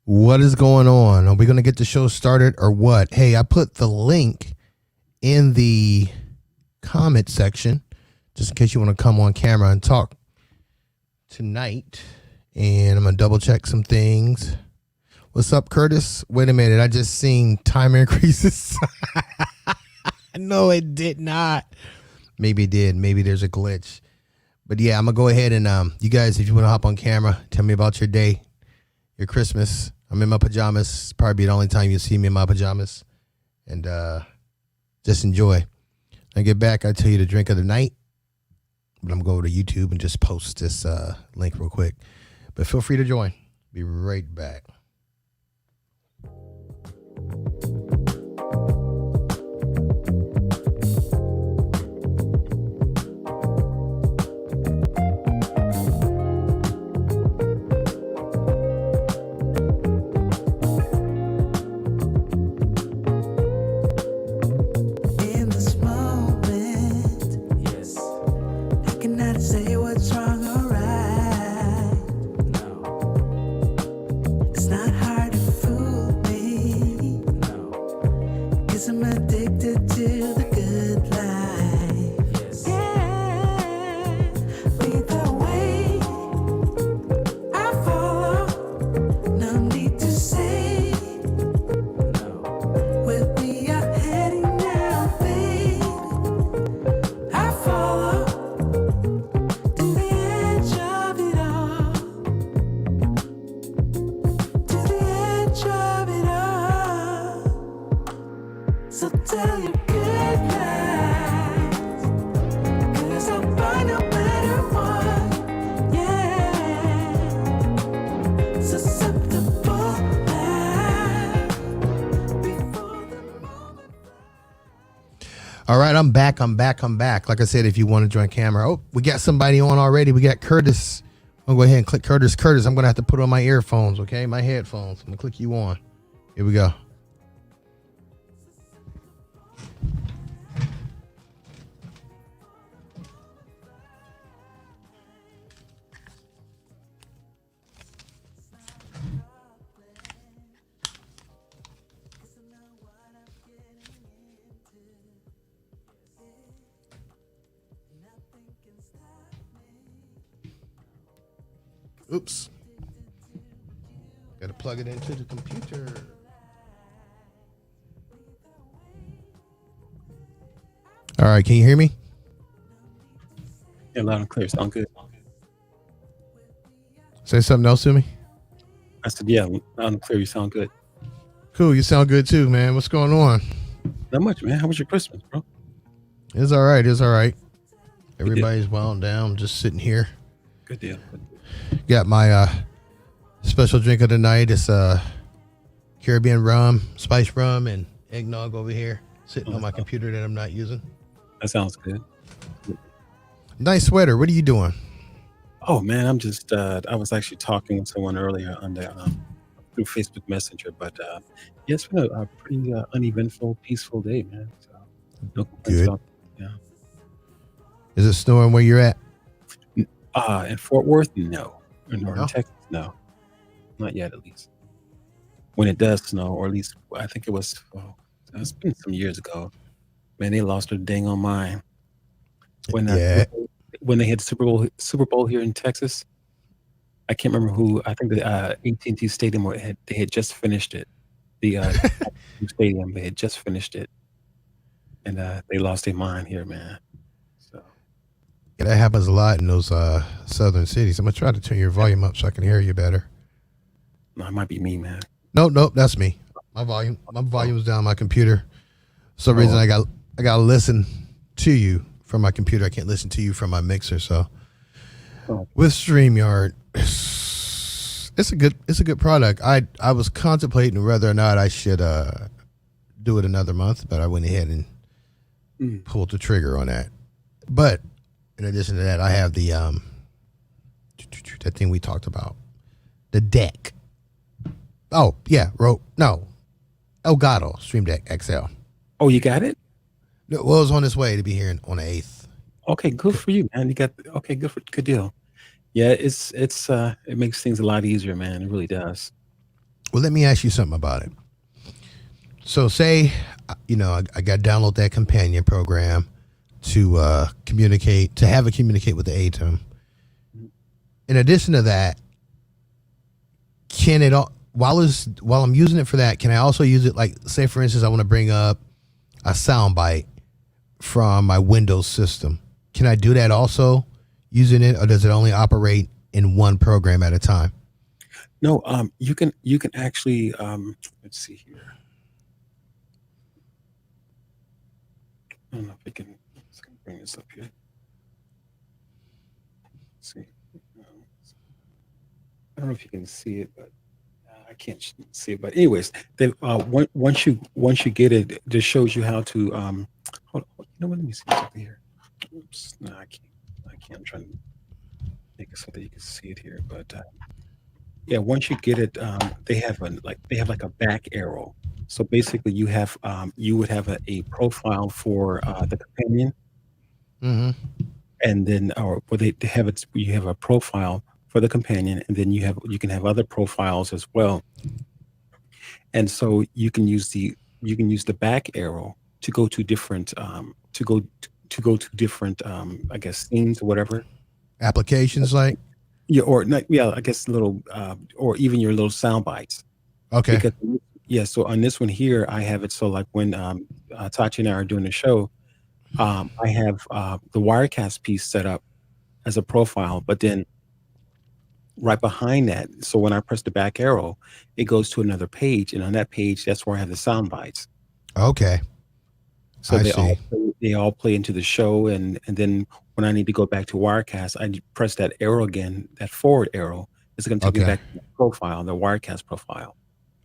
What is going on? Are we going to get the show started or what? Hey, I put the link in the comment section just in case you want to come on camera and talk tonight. And I'm going to double check some things. What's up, Curtis? Wait a minute. I just seen timer increases. No, it did not. Maybe it did. Maybe there's a glitch. But yeah, I'm going to go ahead and you guys, if you want to hop on camera, tell me about your day, your Christmas. I'm in my pajamas. Probably the only time you see me in my pajamas. And just enjoy. When I get back, I tell you the drink of the night. But I'm going to go to YouTube and just post this link real quick. But feel free to join. Be right back. All right, I'm back. Like I said, if you want to join camera. Oh, we got somebody on already. We got Curtis. I'm going to go ahead and click Curtis. Curtis, I'm going to have to put on my earphones, okay? My headphones. I'm going to click you on. Here we go. Oops. Got to plug it into the computer. All right, can you hear me? Yeah, loud and clear. Sound good. Say something else to me. I said, yeah, loud and clear. You sound good. Cool, you sound good too, man. What's going on? Not much, man. How was your Christmas, bro? It's all right. It's all right. Good deal. Everybody's wound down. Just sitting here. Good deal. Good deal. Got my special drink of the night. It's Caribbean rum, spice rum, and eggnog over here, sitting on my computer that I'm not using. That sounds good. Nice sweater. What are you doing? Oh man, I'm just. I was actually talking with someone earlier on the through Facebook Messenger, but yeah, it's been a pretty uneventful, peaceful day, man. So no complaints Good. about. Yeah. Is it snowing where you're at? In Fort Worth, no. In Northern No? Texas, no. Not yet, at least. When it does snow, or at least I think it was. Oh, it's been some years ago. Man, they lost their dang on mind when Yeah. when they had Super Bowl here in Texas. I can't remember who. I think the AT&T Stadium they had just finished it. The stadium, they had just finished it, and they lost their mind here, man. So Yeah, that happens a lot in those southern cities. I'm gonna try to turn your volume up so I can hear you better. no, it might be me, man. Nope, that's me. My volume's down on my computer. For some reason I gotta listen to you from my computer. I can't listen to you from my mixer. So with StreamYard, it's a good product. I was contemplating whether or not I should do it another month, but I went ahead and pulled the trigger on that. But in addition to that, I have the that thing we talked about, the deck. Oh yeah, Elgato Stream Deck XL. Oh, you got it? Well, it was on its way to be here on the 8th. Okay, good for you, man. You got okay, good deal. Yeah, it makes things a lot easier, man. It really does. Well, let me ask you something about it. So say, I got to download that companion program to communicate with the ATEM. In addition to that, can it while I'm using it for that, can I also use it, like, say for instance I want to bring up a soundbite from my Windows system? Can I do that also using it, or does it only operate in one program at a time? No, you can actually let's see here. I don't know if I can. Let's bring this up here. Let's see. I don't know if you can see it, but I can't see it. But anyways, once you get it, it just shows you how to. Hold on, you know what? Let me see something here. Oops, no, I can't. I'm trying to make it so that you can see it here, but yeah, once you get it, they have like a back arrow. So basically, you would have a profile for the companion, Mm-hmm. and then they have it. You have a profile for the companion, and then you can have other profiles as well. And so you can use the back arrow to go to different to go to different I guess scenes or whatever. Applications, like? Yeah, or not, yeah, I guess little or even your little sound bites. Okay. Because yeah, so on this one here, I have it so like when Tachi and I are doing the show, I have the Wirecast piece set up as a profile, but then right behind that, so when I press the back arrow, it goes to another page, and on that page, that's where I have the sound bites. Okay. So I see. they all play into the show, and then when I need to go back to Wirecast, I press that arrow again, that forward arrow. It's going to take me Okay. back to the profile, the Wirecast profile.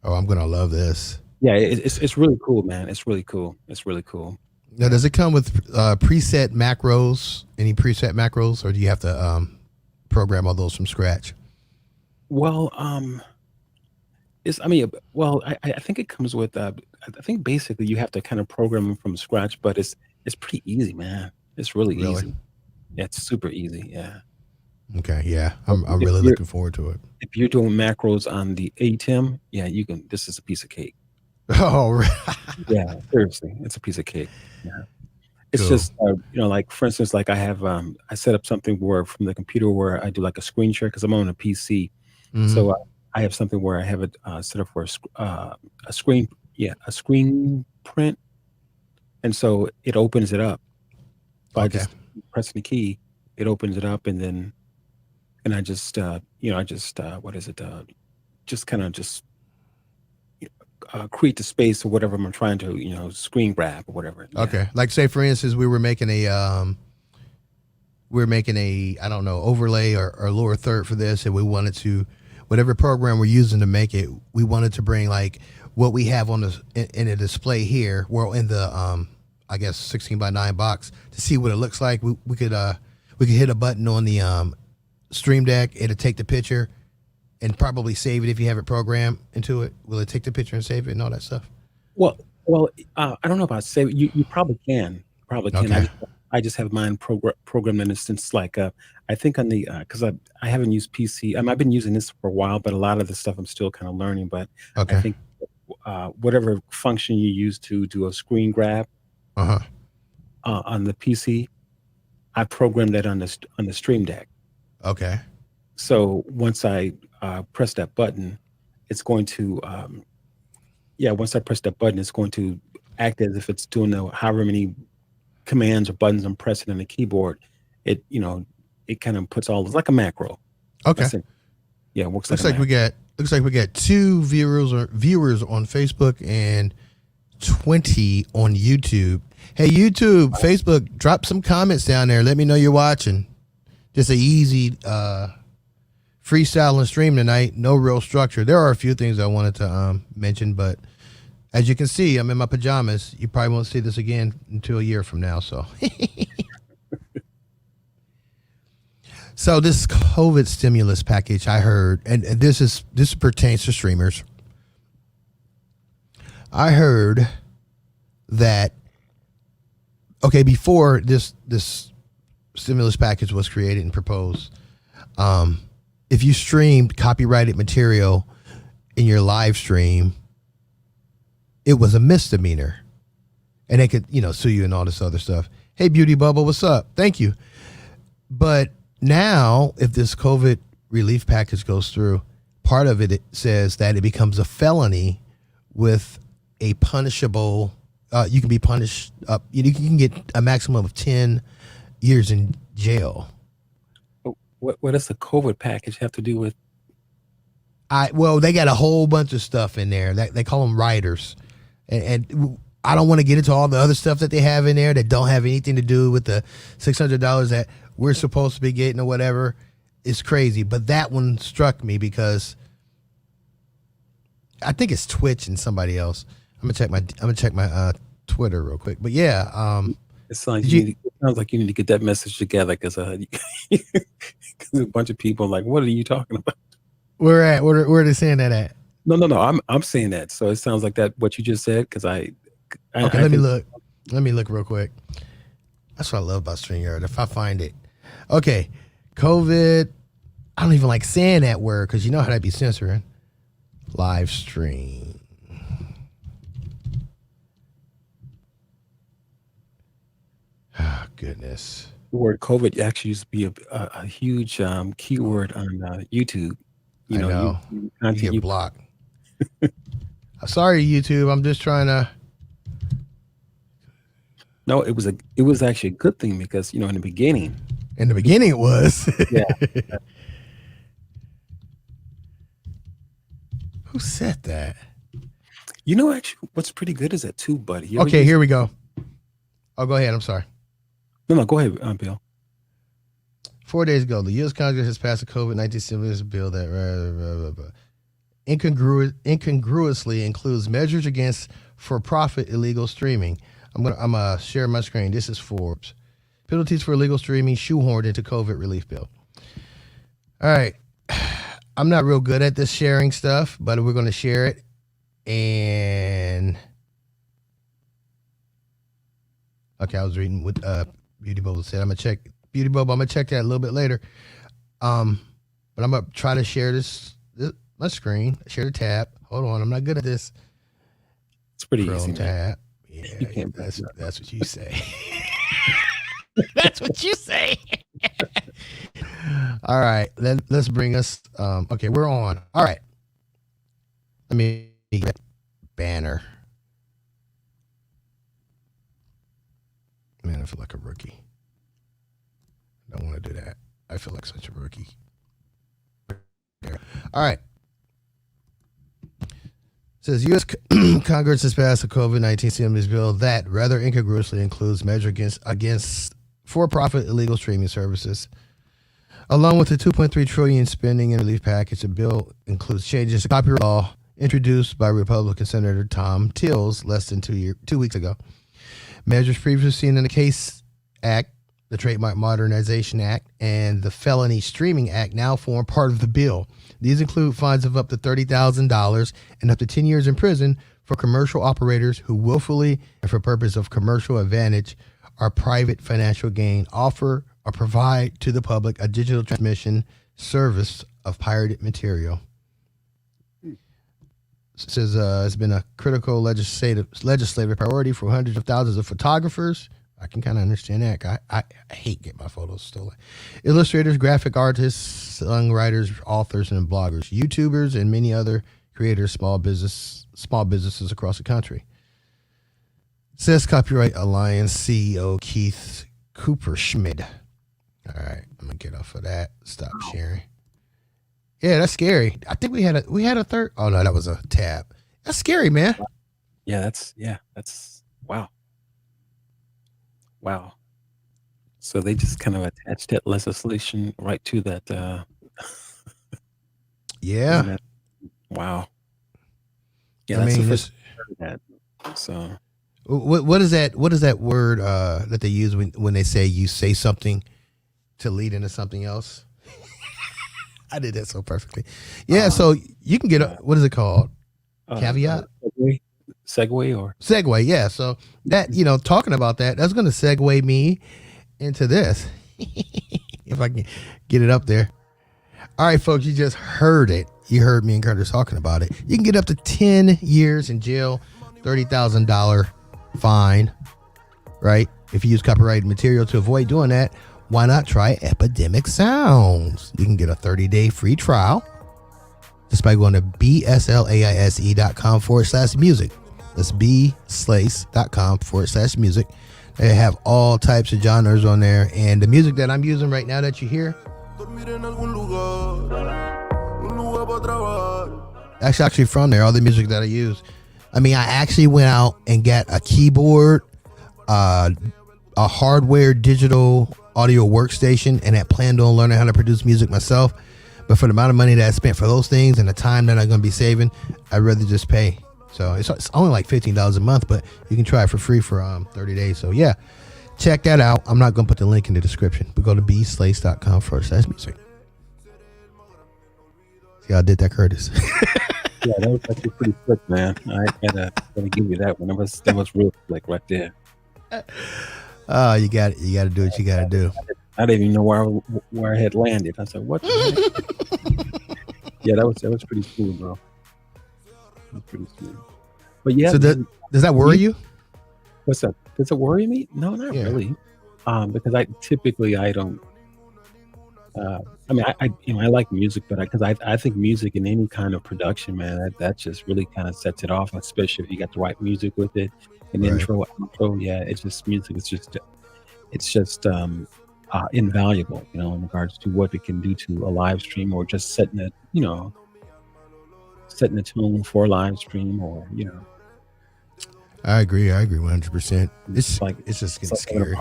Oh, I'm gonna love this. Yeah, it's really cool, man. It's really cool. It's really cool. Now, does it come with preset macros? Any preset macros, or do you have to program all those from scratch? Well, I think it comes with. I think basically you have to kind of program them from scratch, but it's pretty easy, man. It's really Really? easy. Yeah, it's super easy. Yeah. Okay. Yeah, I'm If really you're looking forward to it. if you're doing macros on the ATEM, yeah, you can. This is a piece of cake. Oh, right. Yeah, seriously, it's a piece of cake. Yeah, It's Cool. just like for instance, like I set up something where from the computer where I do like a screen share because I'm on a PC. So Mm-hmm. I have something where I have it set up for a screen, yeah, a screen print, and so it opens it up by Okay. just pressing the key. It opens it up, and then and I just I just what is it? Just kind of just create the space or whatever I'm trying to screen grab or whatever. Yeah. Okay. Like say for instance, we were making a I don't know overlay or lower third for this, and we wanted to whatever program we're using to make it, we wanted to bring like what we have on the in a display here, well in the I guess 16 by 9 box to see what it looks like. We could hit a button on the Stream Deck. It'll take the picture and probably save it if you have it programmed into it. Will it take the picture and save it and all that stuff? Well, I don't know about save. You probably can, probably can. Okay. I just have mine programmed in a sense like I think on the because I haven't used PC. I've been using this for a while, but a lot of the stuff I'm still kind of learning. But I Okay. think whatever function you use to do a screen grab Uh huh. on the PC, I programmed that on the Stream Deck. Okay. So once I press that button, it's going to yeah. Once I press that button, it's going to act as if it's doing the however many commands or buttons I'm pressing on the keyboard. It it kind of puts all it's like a macro. Okay. That's it. Yeah, it works like Looks a like we macro. got two viewers on Facebook and 20 on YouTube. Hey YouTube, Facebook, drop some comments down there. Let me know you're watching. Just a easy freestyle and stream tonight. No real structure. There are a few things I wanted to mention, but as you can see, I'm in my pajamas. You probably won't see this again until a year from now. So, so this COVID stimulus package I heard, and this pertains to streamers. I heard that okay before this stimulus package was created and proposed, if you streamed copyrighted material in your live stream, it was a misdemeanor, and they could sue you and all this other stuff. Hey, Beauty Bubble, what's up? Thank you. But now, if this COVID relief package goes through, part of it says that it becomes a felony with a punishable. You can be punished up. You can get a maximum of 10 years in jail. What does the COVID package have to do with? Well, they got a whole bunch of stuff in there. They call them writers, and I don't want to get into all the other stuff that they have in there that don't have anything to do with the $600 that we're supposed to be getting or whatever. It's crazy, but that one struck me because I think it's Twitch and somebody else. I'm gonna check my Twitter real quick. But yeah, It sounds did you? it sounds like you need to get that message together because a bunch of people are like, what are you talking about? Where are they saying that at? No. I'm saying that. So it sounds like that what you just said because Okay, I let me think look. Let me look real quick. That's what I love about StreamYard. If I find it, okay, COVID. I don't even like saying that word because you know how that be censoring. Live stream. Oh, goodness. the word COVID actually used to be a huge keyword on YouTube. I know. You Content get you blocked. Sorry, YouTube. I'm just trying to. No, it was actually a good thing because in the beginning, In the beginning, it was. yeah, Who said that? actually, what's pretty good is that too, buddy. You ever Okay, use? here we go. Oh, go ahead. I'm sorry. No, go ahead, Bill. 4 days ago, the U.S. Congress has passed a COVID-19 stimulus bill that incongruously includes measures against for-profit illegal streaming. I'm gonna share my screen. This is Forbes. Penalties for illegal streaming shoehorned into COVID relief bill. All right. I'm not real good at this sharing stuff, but we're gonna share it. And okay, I was reading what Beauty Bubble said. I'm gonna check Beauty Bubble. I'm gonna check that a little bit later. But I'm gonna try to share this my screen. Share the tab. Hold on, I'm not good at this. It's pretty Chrome easy, man. tab. Yeah, You can't. that's what you say. That's what you say. All right, let's bring us. Okay, we're on. All right, let me get banner. Man, I feel like a rookie. Don't want to do that. I feel like such a rookie. All right. Says U.S. Congress has passed a COVID-19 stimulus bill that rather incongruously includes measures against for-profit illegal streaming services. Along with the $2.3 trillion spending and relief package, the bill includes changes to copyright law introduced by Republican Senator Tom Tills less than 2 weeks ago. Measures previously seen in the CASE Act, the Trademark Modernization Act, and the Felony Streaming Act now form part of the bill. These include fines of up to $30,000 and up to 10 years in prison for commercial operators who willfully and for purpose of commercial advantage or private financial gain offer or provide to the public a digital transmission service of pirated material. It says it's been a critical legislative priority for hundreds of thousands of photographers. I can kind of understand that. I hate getting my photos stolen. Illustrators, graphic artists, songwriters, authors, and bloggers, YouTubers, and many other creators, small businesses across the country. Says Copyright Alliance CEO Keith Cooper Schmid. All right, I'm gonna get off of that. Stop sharing. Yeah, that's scary. I think we had a third. Oh no, that was a tab. That's scary, man. Yeah, that's wow. Wow. So they just kind of attached that legislation right to that. Yeah. That, wow. Yeah, I that's mean, the first time I've heard that. So what is that? What is that word that they use when they say you say something to lead into something else? I did that so perfectly. Yeah, so you can get what is it called? Caveat? Segue, yeah. So that, talking about that's going to segue me into this. If I can get it up there. All right, folks, you just heard it. You heard me and Curtis talking about it. You can get up to 10 years in jail, $30,000 fine, right? If you use copyrighted material. To avoid doing that, why not try Epidemic Sounds? You can get a 30-day free trial just by going to bslaise.com/music. That's bslaise.com/music. They have all types of genres on there. And the music that I'm using right now that you hear, that's actually from there, all the music that I use. I mean, I actually went out and got a keyboard, a hardware digital audio workstation, and had planned on learning how to produce music myself. But for the amount of money that I spent for those things and the time that I'm going to be saving, I'd rather just pay. So it's only like $15 a month, but you can try it for free for 30 days. So yeah, check that out. I'm not going to put the link in the description, but go to bslaise.com/music. See how I did that, Curtis? Yeah, that was actually pretty slick, man. I gotta give you that one. That was real slick right there. Oh, you got it. You got to do what you got to do. I didn't even know where I had landed. I said, "What?" Yeah, that was pretty cool, bro. That was pretty smooth. But yeah, so does that worry you? What's up? Does it worry me? No, not really. Because I don't. I mean, I like music, but because I think music in any kind of production, man, that just really kind of sets it off, especially if you got the right music with it, an intro, outro. Yeah, it's just music. It's just invaluable, in regards to what it can do to a live stream, or just setting the tone for a live stream, or I agree 100%. It's just getting scary.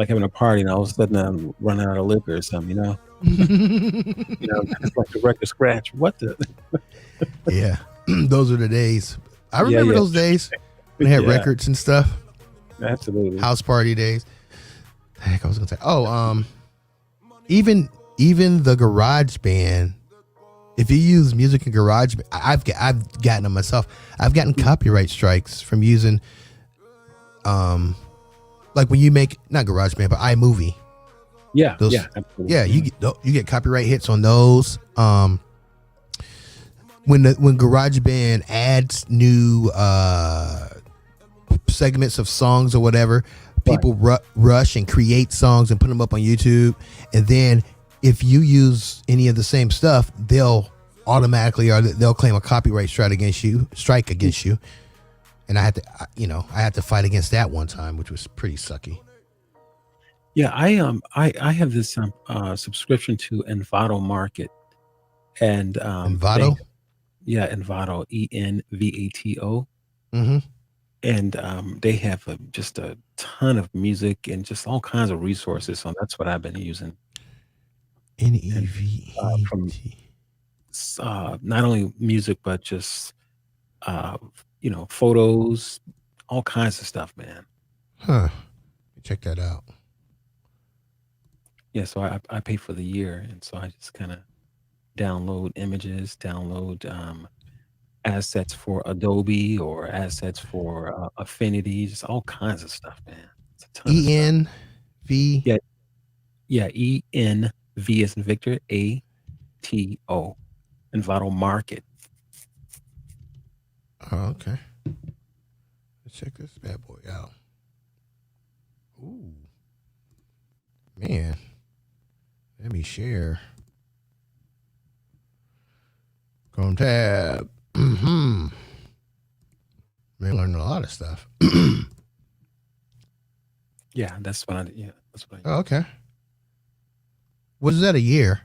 Having a party, and all of a sudden I'm running out of liquor or something, It's like the record scratch. What the? Yeah, those are the days. I remember those days when they had records and stuff. Absolutely. House party days. Heck, I was gonna say. Oh, even the Garage Band. If you use music in Garage, I've gotten them myself. I've gotten copyright strikes from using, like when you make not Garage Band but iMovie. Yeah, absolutely. Yeah, you get copyright hits on those. When GarageBand adds new segments of songs or whatever, Right. people rush and create songs and put them up on YouTube, and then if you use any of the same stuff, they'll automatically, or they'll claim a copyright strike against you. And I had to, I had to fight against that one time, which was pretty sucky. Yeah, I have this subscription to Envato Market, and Envato. Envato, Envato, Mm-hmm. and they have just a ton of music and just all kinds of resources. So that's what I've been using, and from Nevet. not only music but just photos, all kinds of stuff, man. Huh. Check that out. Yeah, so I pay for the year, and so I just kind of download images, download assets for Adobe or assets for Affinity, just all kinds of stuff, man. It's a ton of stuff. ENV. Yeah, yeah. ENV as in Victor, ATO, Envato Market. Oh, okay. Let's check this bad boy out. Ooh, man. Let me share. Chrome tab. Mm-hmm. Man, learned a lot of stuff. Yeah, that's what I. Yeah, that's what I. Oh, okay. What is that, a year?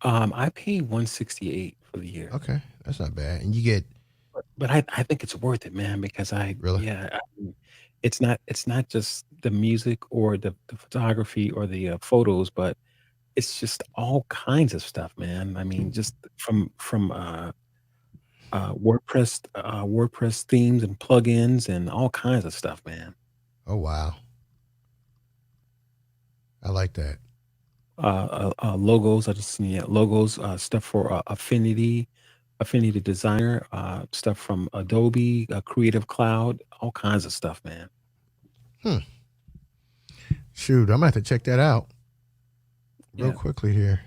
I pay 168 for the year. Okay, that's not bad. And you get But I think it's worth it, man, because really. it's not just the music or the photography or the photos, but it's just all kinds of stuff, man. I mean, just from WordPress themes and plugins and all kinds of stuff, man. Oh wow, I like that. Logos, I just seen logos, stuff for Affinity Designer, stuff from Adobe, Creative Cloud, all kinds of stuff, man. Shoot, I'm gonna have to check that out real Yeah. quickly here.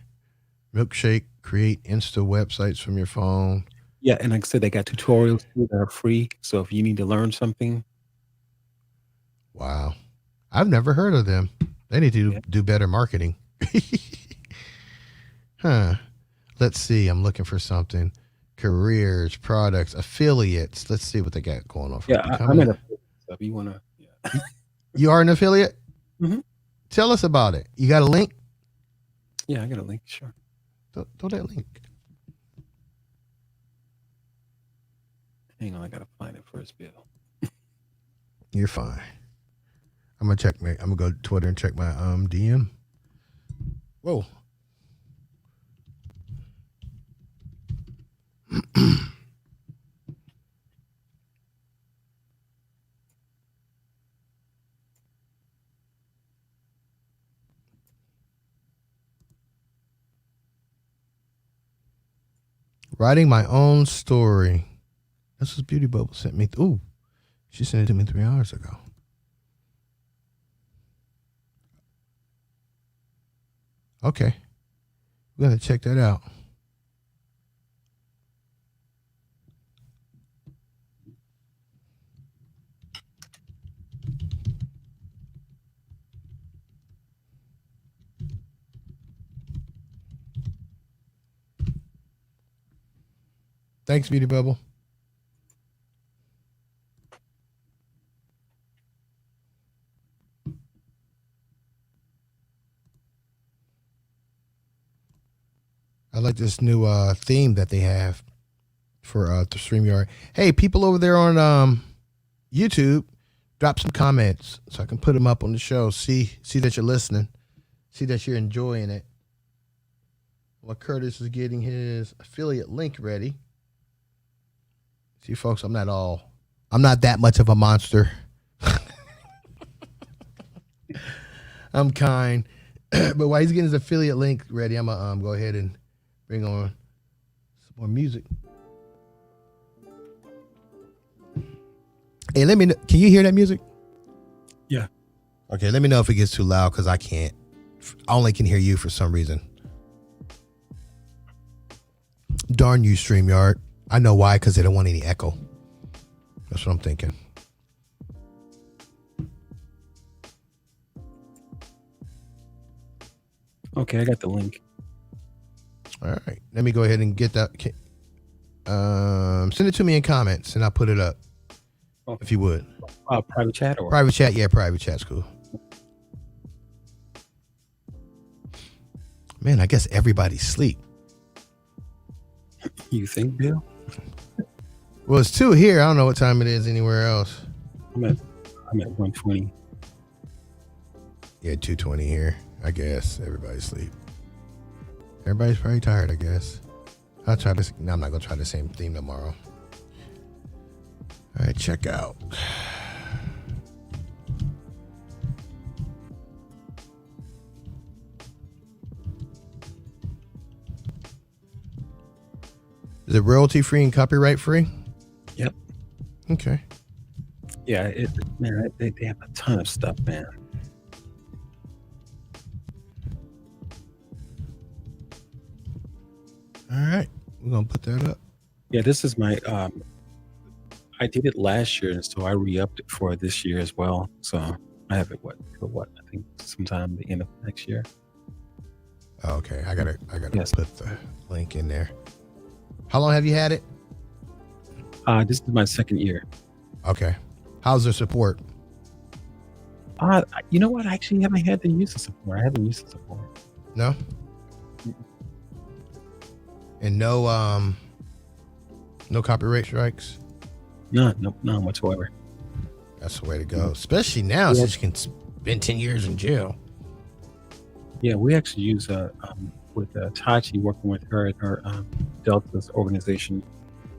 Milkshake, create Insta websites from your phone. Yeah, and like I said, they got tutorials too that are free. So if you need to learn something, Wow, I've never heard of them. They need to yeah, do better marketing. Huh. Let's see. I'm looking for something. Careers, products, affiliates. Let's see what they got going on for yeah, I'm becoming. in a stuff. You wanna, yeah, You are an affiliate? Mhm. Tell us about it. You got a link? Yeah, I got a link. Sure. Throw that link. Hang on, I gotta find it first, Bill. You're fine. I'm gonna go to Twitter and check my DM. Whoa. Writing my own story. This was Beauty Bubble sent me. Ooh, she sent it to me 3 hours ago. Okay, we gotta check that out. Thanks, Beauty Bubble. I like this new theme that they have for the StreamYard. Hey, people over there on YouTube, drop some comments so I can put them up on the show. See that you're listening. See that you're enjoying it. While Curtis is getting his affiliate link ready. See, folks, I'm not that much of a monster. I'm kind. But while he's getting his affiliate link ready, I'm going to go ahead and bring on some more music. Hey, let me know. Can you hear that music? Yeah. Okay, let me know if it gets too loud because I can't. I only can hear you for some reason. Darn you, StreamYard. I know why, because they don't want any echo. That's what I'm thinking. Okay, I got the link. All right. Let me go ahead and get that. Send it to me in comments and I'll put it up. Okay. If you would. Private chat or private chat? Yeah, private chat's cool. Man, I guess everybody's asleep. You think, Bill? Well, it's 2 here. I don't know what time it is anywhere else. I'm at 1:20. Yeah, 2:20 here. I guess everybody's asleep. Everybody's probably tired, I guess. I'll try this. No, I'm not gonna try the same theme tomorrow. All right, check out. Is it royalty free and copyright free? Yep. Okay. Yeah, man, they have a ton of stuff, man. All right, we're gonna put that up. Yeah, this is my. I did it last year, and so I re-upped it for this year as well. So I have it I think sometime the end of next year. Oh, okay, I gotta Yes. put the link in there. How long have you had it? This is my second year. Okay. How's the support? You know what? I actually haven't had to use the support. I haven't used the support. No. And no copyright strikes. None whatsoever. That's the way to go, especially now since you can spend 10 years in jail. Yeah, we actually use with Tachi, working with her and her Delta's organization.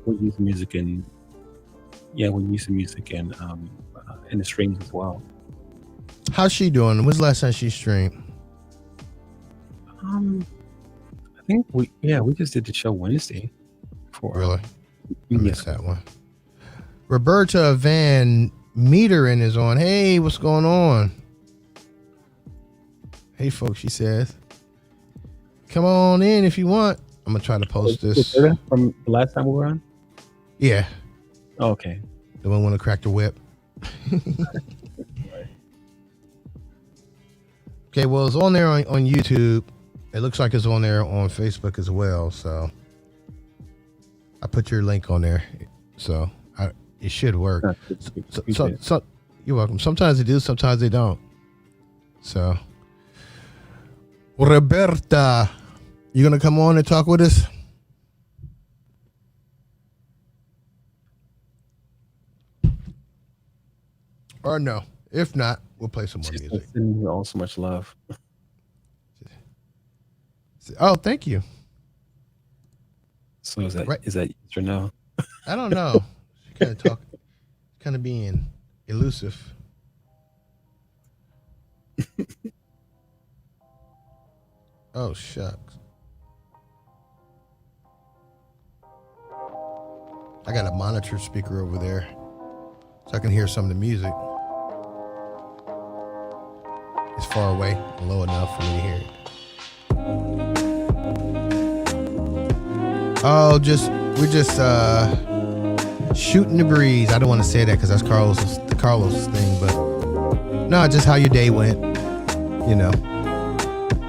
We use music in the streams as well. How's she doing? When's the last time she streamed? I think we just did the show Wednesday. Really? I missed that one. Roberta Van Meteren is on. Hey, what's going on? Hey, folks, she says. Come on in if you want. I'm going to try to post this. From the last time we were on? Yeah. Oh, okay. The one want to crack the whip. Okay, well, it's on there on YouTube. It looks like it's on there on Facebook as well. So I put your link on there. So it should work. So you're welcome. Sometimes they do, sometimes they don't. So Roberta, you going to come on and talk with us? Or no? If not, we'll play some more music. Sending you all so much love. Oh, thank you. So is that yes or no? I don't know. She kind of being elusive. Oh, shucks. I got a monitor speaker over there so I can hear some of the music. It's far away and low enough for me to hear it. Oh, we're just shooting the breeze. I don't want to say that because that's the Carlos thing, but no, just how your day went. You know,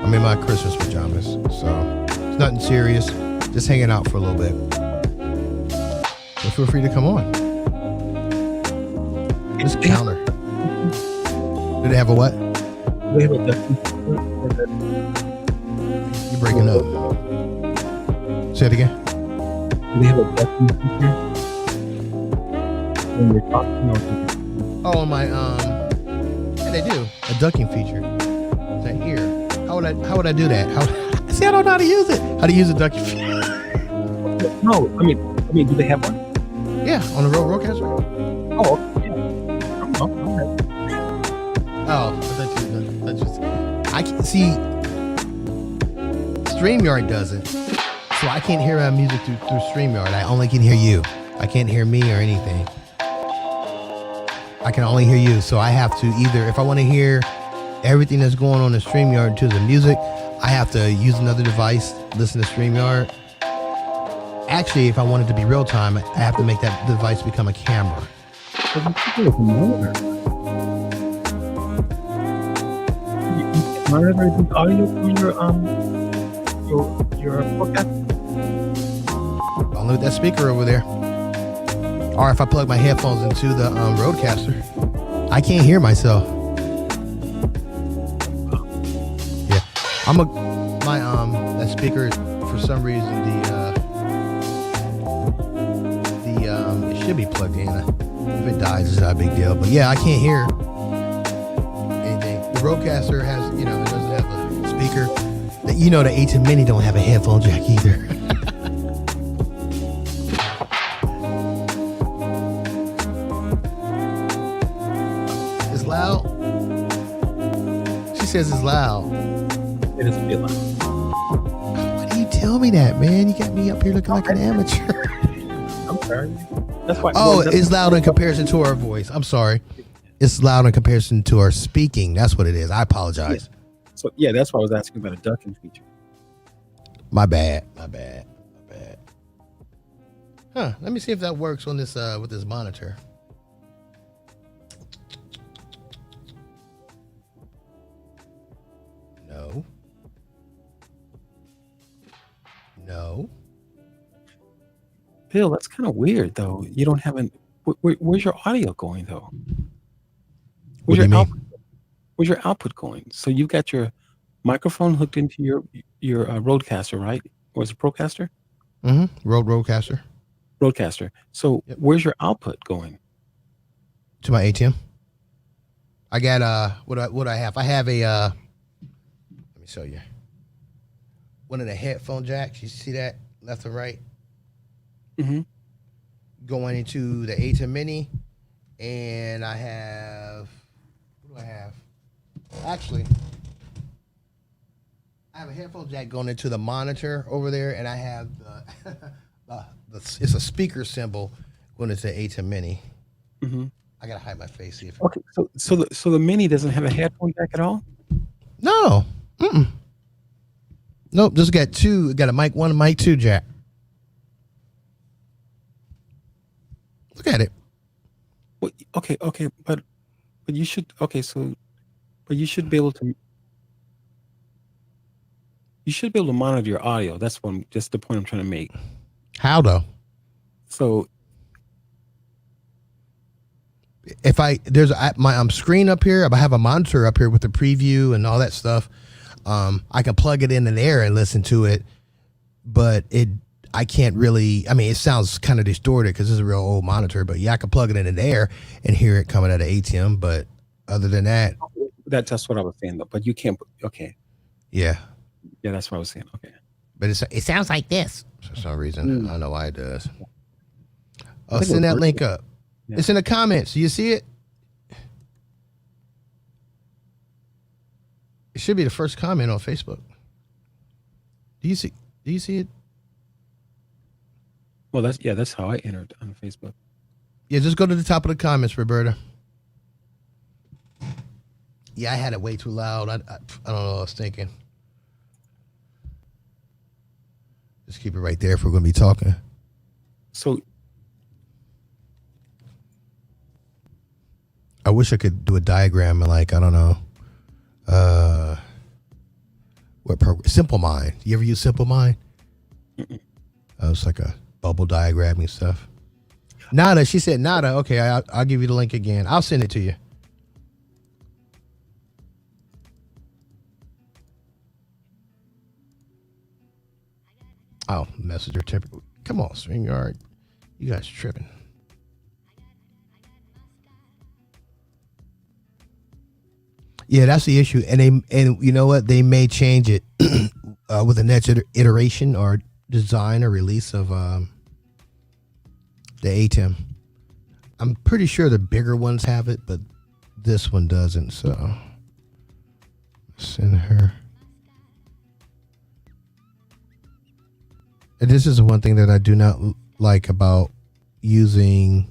I'm in my Christmas pajamas, so it's nothing serious. Just hanging out for a little bit. So feel free to come on. This counter. Do they have a what? We have a You breaking up? Say it again. We have a ducking feature when you're talking. Oh, on my yeah, they do a ducking feature. It's right here. How would I do that? See, I don't know how to use it. How to use a ducking feature? No, I mean, do they have one? Yeah, on the Rodecaster. Oh, yeah. Oh, I can see. StreamYard doesn't, so I can't hear my music through StreamYard. I only can hear you. I can't hear me or anything. I can only hear you, so I have to either, if I want to hear everything that's going on in StreamYard to the music, I have to use another device, listen to StreamYard. Actually, if I want it to be real time, I have to make that device become a camera. monitor the audio from your podcast? Only with that speaker over there. Or if I plug my headphones into the Rodecaster, I can't hear myself. Yeah, that speaker, for some reason it should be plugged in. If it dies, it's not a big deal. But yeah, I can't hear anything. The Rodecaster has, it doesn't have a speaker. The A10 Mini don't have a headphone jack either. It's loud. She says it's loud. It is a bit loud. Why do you tell me that, man? You got me up here looking like an amateur. I'm sorry. That's why. Oh, it's loud in comparison to our voice. I'm sorry. It's loud in comparison to our speaking. That's what it is. I apologize. Yeah. So yeah, that's why I was asking about a ducking feature. My bad. Huh. Let me see if that works on this with this monitor. No. Bill, that's kind of weird, though. You don't have where's your audio going, though? What do you mean? Where's your output going? So you've got your microphone hooked into your Rodecaster, right? Or is it Procaster? Mm-hmm. Rodecaster. Rodecaster. So Yep. Where's your output going? To my ATM. I got what I have. I have a let me show you. One of the headphone jacks. You see that left and right? Mm-hmm. Going into the A10 Mini, and I have, what do I have? Actually, I have a headphone jack going into the monitor over there, and I have it's a speaker symbol going into the A10 Mini. Mm-hmm. I gotta hide my face. See if Okay, so the Mini doesn't have a headphone jack at all? No. Mm-mm. Nope. Just got two. Got a mic 1 and mic 2 jack. Look at it. Well, okay, but you should but you should be able to monitor your audio. That's just the point I'm trying to make. How though? So If there's my screen up here, I have a monitor up here with the preview and all that stuff. I can plug it in there and listen to it, but I can't really. I mean, it sounds kind of distorted because it's a real old monitor. But yeah, I can plug it in there and hear it coming out of ATM. But other than that, that's what I was saying though. But you can't. Okay. Yeah, that's what I was saying. Okay. But it sounds like this for some reason. I don't know why it does. Oh, think send it that was link up. Yeah. It's in the comments. Do you see it? It should be the first comment on Facebook. Do you see it? Well, that's how I entered on Facebook. Yeah, just go to the top of the comments, Roberta. Yeah, I had it way too loud. I don't know what I was thinking. Just keep it right there if we're going to be talking. So I wish I could do a diagram and I don't know. What program? Simple Mind. You ever use Simple Mind? It's like a bubble diagramming stuff. Nada. She said nada. Okay, I'll give you the link again. I'll send it to you. Oh, messenger temper. Come on, StreamYard. You guys tripping. Yeah, that's the issue, and you know what? They may change it with the next iteration or design or release of the ATEM. I'm pretty sure the bigger ones have it, but this one doesn't. So send her. And this is one thing that I do not like about using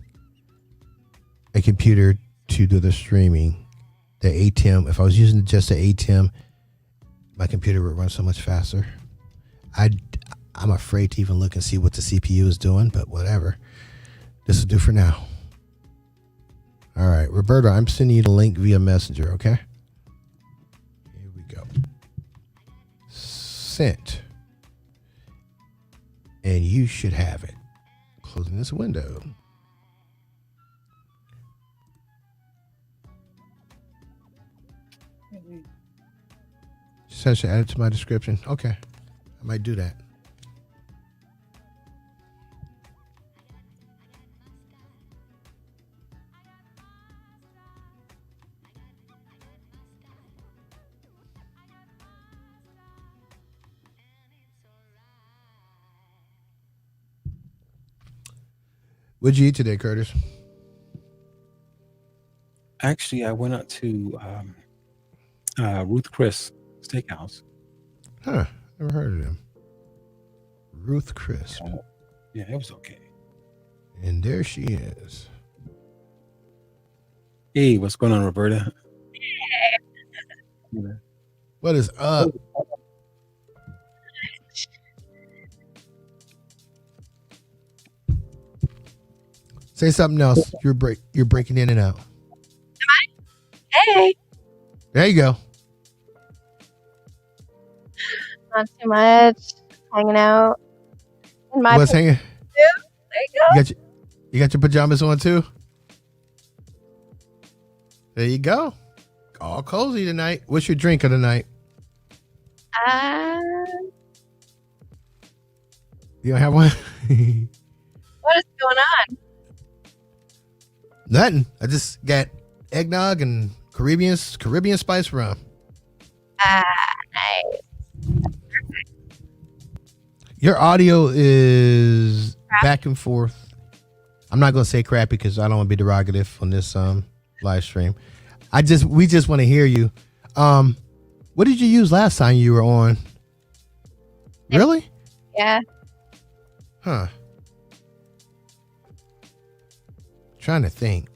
a computer to do the streaming. The ATEM, if I was using just the ATEM, my computer would run so much faster. I'm afraid to even look and see what the CPU is doing, but whatever. This will do for now. All right, Roberta, I'm sending you the link via Messenger, okay? Here we go. sent. And you should have it. Closing this window. Says to add it to my description. Okay. I might do that. What'd you eat today, Curtis? Actually, I went out to Ruth Chris Steakhouse. Huh. Never heard of them. Ruth Crisp. Yeah, it was okay. And there she is. Hey, what's going on, Roberta? What is up? Say something else. You're breaking in and out. Hey. There you go. Not too much. Hanging out. In my What's hanging? There you go. You got your pajamas on too? There you go. All cozy tonight. What's your drink of the night? You don't have one? What is going on? Nothing. I just got eggnog and Caribbean spice rum. Nice. Your audio is back and forth. I'm not gonna say crappy because I don't want to be derogative on this live stream. We just want to hear you. What did you use last time you were on? Really? Yeah. Huh. Trying to think.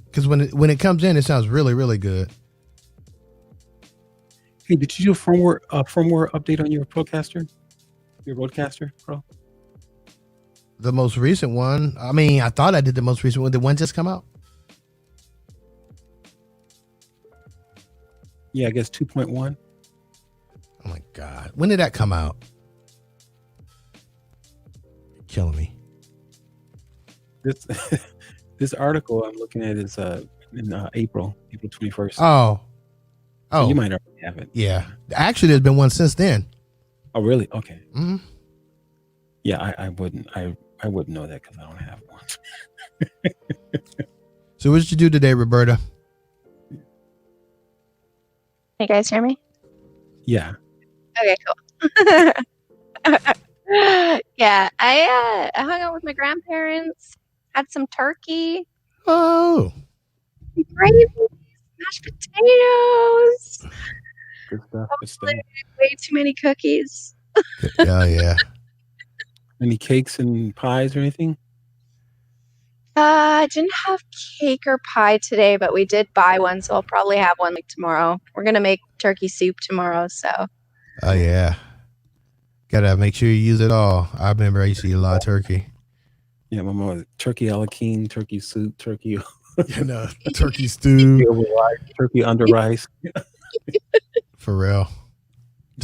Because when it comes in, it sounds really, really good. Hey, did you do a firmware update on your Rodecaster Pro? The most recent one. I mean, I thought I did the most recent one. Did one just come out? Yeah, I guess 2.1. Oh my God. When did that come out? You're killing me. This article I'm looking at is in April 21st. Oh. So you might already have it. Yeah. Actually, there's been one since then. Oh, really? Okay. Mm-hmm. Yeah, I wouldn't know that because I don't have one. So what did you do today, Roberta? You guys hear me? Yeah. Okay, cool. Yeah, I hung out with my grandparents, had some turkey, Oh. some gravy, mashed potatoes. Good stuff. Way too many cookies. Oh, yeah. Any cakes and pies or anything? I didn't have cake or pie today, but we did buy one, so I'll probably have one like tomorrow. We're gonna make turkey soup tomorrow, so. Oh, yeah. Gotta make sure you use it all. I remember I used to eat a lot of turkey. Yeah, my mom was turkey a la king, turkey soup, turkey. Turkey stew. Over rice, turkey under rice. For real.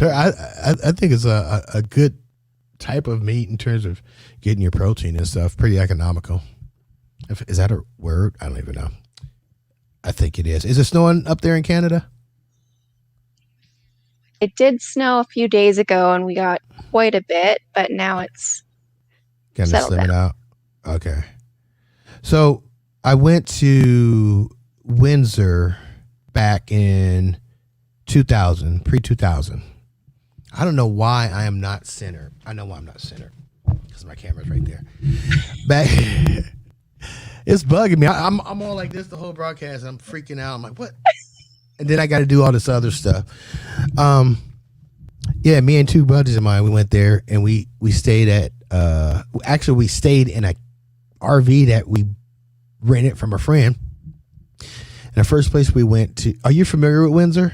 I think it's a good type of meat in terms of getting your protein and stuff. Pretty economical. Is that a word? I don't even know. I think it is. Is it snowing up there in Canada? It did snow a few days ago, and we got quite a bit, but now it's Kind of settled slim it down. out. Okay. So I went to Windsor back in 2000, pre-2000. I don't know why I am not centered. I know why I'm not centered because my camera's right there. Back, it's bugging me. I'm all like this the whole broadcast. I'm freaking out. I'm like, what? And then I got to do all this other stuff. Yeah, me and two buddies of mine, we went there and we stayed at. Actually, we stayed in a RV that we rented from a friend. And the first place we went to. Are you familiar with Windsor?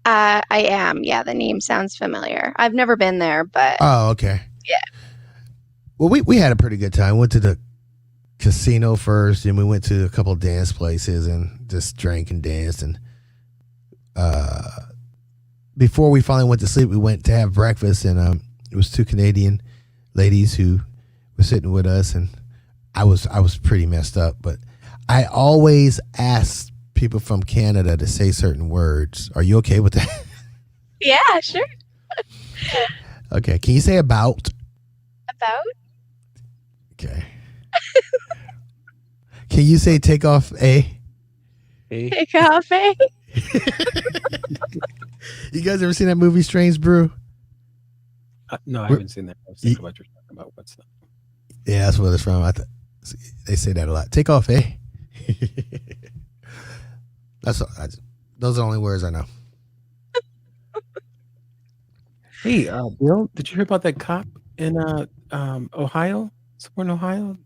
I am. Yeah, the name sounds familiar. I've never been there, but Oh, okay. Yeah. Well, we had a pretty good time. Went to the casino first, and we went to a couple of dance places and just drank and danced. And before we finally went to sleep, we went to have breakfast, and it was two Canadian ladies who were sitting with us, and I was pretty messed up, but I always ask people from Canada to say certain words. Are you okay with that? Yeah, sure. Okay. Can you say about? About Okay. Can you say take off a? Hey, take off, eh? You guys ever seen that movie Strange Brew? no, I We're- haven't seen that. I was thinking about you're talking about what's up. Yeah, that's where it's from. They say that a lot. Take off, eh? That's all, those are the only words I know. Hey, Bill, did you hear about that cop in Ohio? Somewhere in Ohio,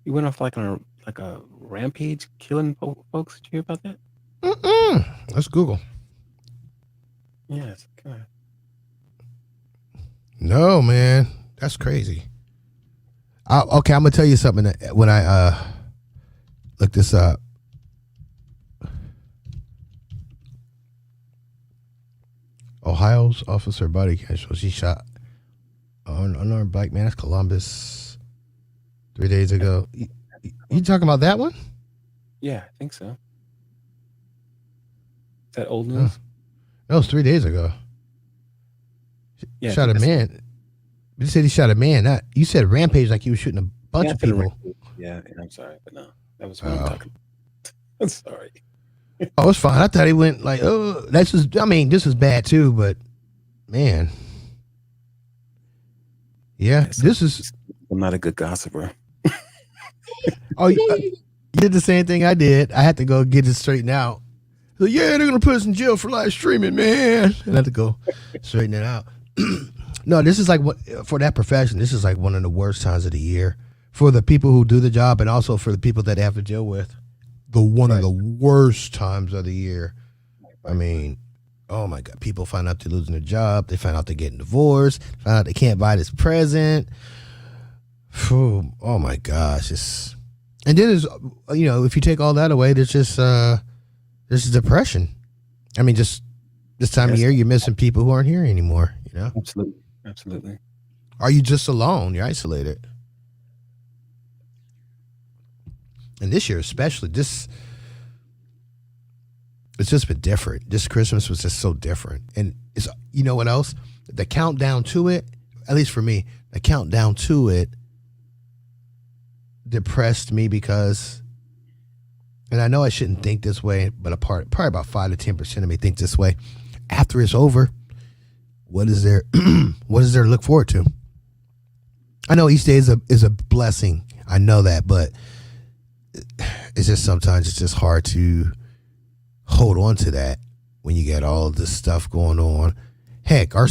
he went off like on a rampage, killing folks. Did you hear about that? Let's Google. Yeah, it's kind of. No, man, that's crazy. Okay, I'm gonna tell you something. When I look this up, Ohio's officer body casualty. She shot an unarmed black man. That's Columbus. 3 days ago. You talking about that one? Yeah, I think so. Is that old Oh. news? No, it was 3 days ago. Yeah, I Shot a think that's- man. You said he shot a man. Not you said rampage like he was shooting a bunch Yeah, I of said people. rampage. Yeah, I'm sorry, but no, that was what I'm Oh. talking about. I'm sorry. Oh, it's fine. I thought he went like, oh, that's just. I mean, this is bad too, but man, yeah, Yes. this is. I'm not a good gossiper. Oh, you did the same thing I did. I had to go get it straightened out. So, yeah, they're gonna put us in jail for live streaming, man. And I had to go straighten it out. No, this is like what for that profession. This is like one of the worst times of the year for the people who do the job, and also for the people that they have to deal with. One of the worst times of the year. I mean, oh my God, people find out they're losing their job. They find out they're getting divorced. Find out they can't buy this present. Phew, oh my gosh, and then there's if you take all that away, there's just depression. I mean, just this time of Yes. year, you're missing people who aren't here anymore. Absolutely. Are you just alone? You're isolated. And this year, especially, it's just been different. This Christmas was just so different. And it's, you know what else? The countdown to it, at least for me, the countdown to it depressed me because, and I know I shouldn't think this way, but probably about 5 to 10% of me think this way. After it's over, what is there to look forward to? I know each day is a blessing. I know that, but it's just sometimes it's just hard to hold on to that when you get all this stuff going on. Heck, our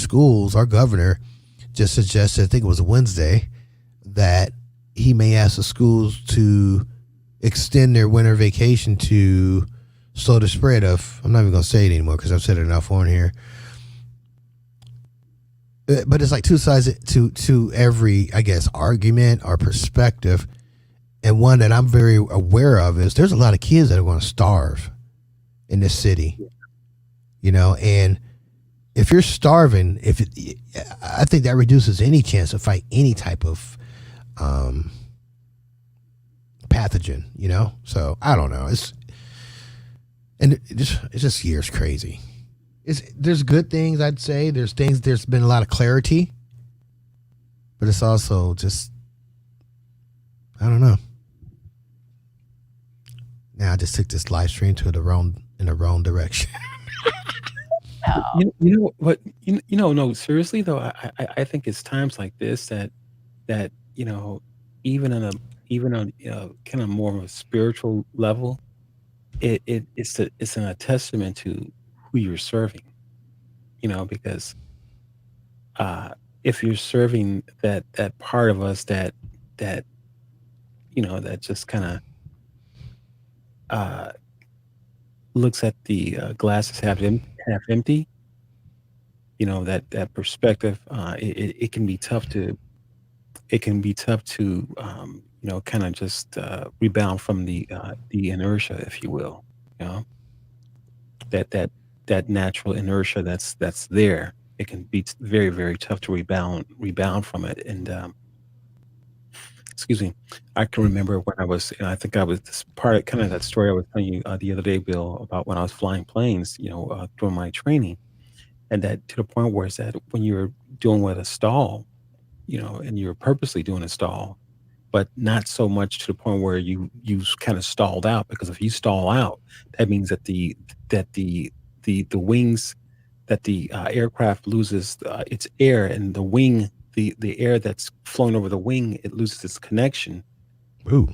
governor just suggested, I think it was a Wednesday, that he may ask the schools to extend their winter vacation to slow the spread of, I'm not even going to say it anymore because I've said it enough on here. But it's like two sides to every, I guess, argument or perspective. And one that I'm very aware of is there's a lot of kids that are going to starve in this city, and if you're starving, I think that reduces any chance to fight any type of pathogen, So I don't know. It's just year's crazy. There's good things, I'd say. There's been a lot of clarity, but it's also just, I don't know. Now I just took this live stream in the wrong direction. You know what? No. Seriously though, I think it's times like this that even on kind of more of a spiritual level, it's a testament to who you're serving. Because if you're serving that part of us that that just kind of looks at the glass as half empty. That perspective. It can be tough to kind of just rebound from the inertia, if you will. You know that that natural inertia that's there. It can be very, very tough to rebound from it. And excuse me, I can remember when I was, and I think I was this part of kind of that story I was telling you the other day, Bill, about when I was flying planes, during my training, and that to the point where it's that when you're doing with a stall, and you're purposely doing a stall, but not so much to the point where you kind of stalled out, because if you stall out, that means that the wings, that the aircraft loses its air, and the air that's flowing over the wing, it loses its connection. Ooh.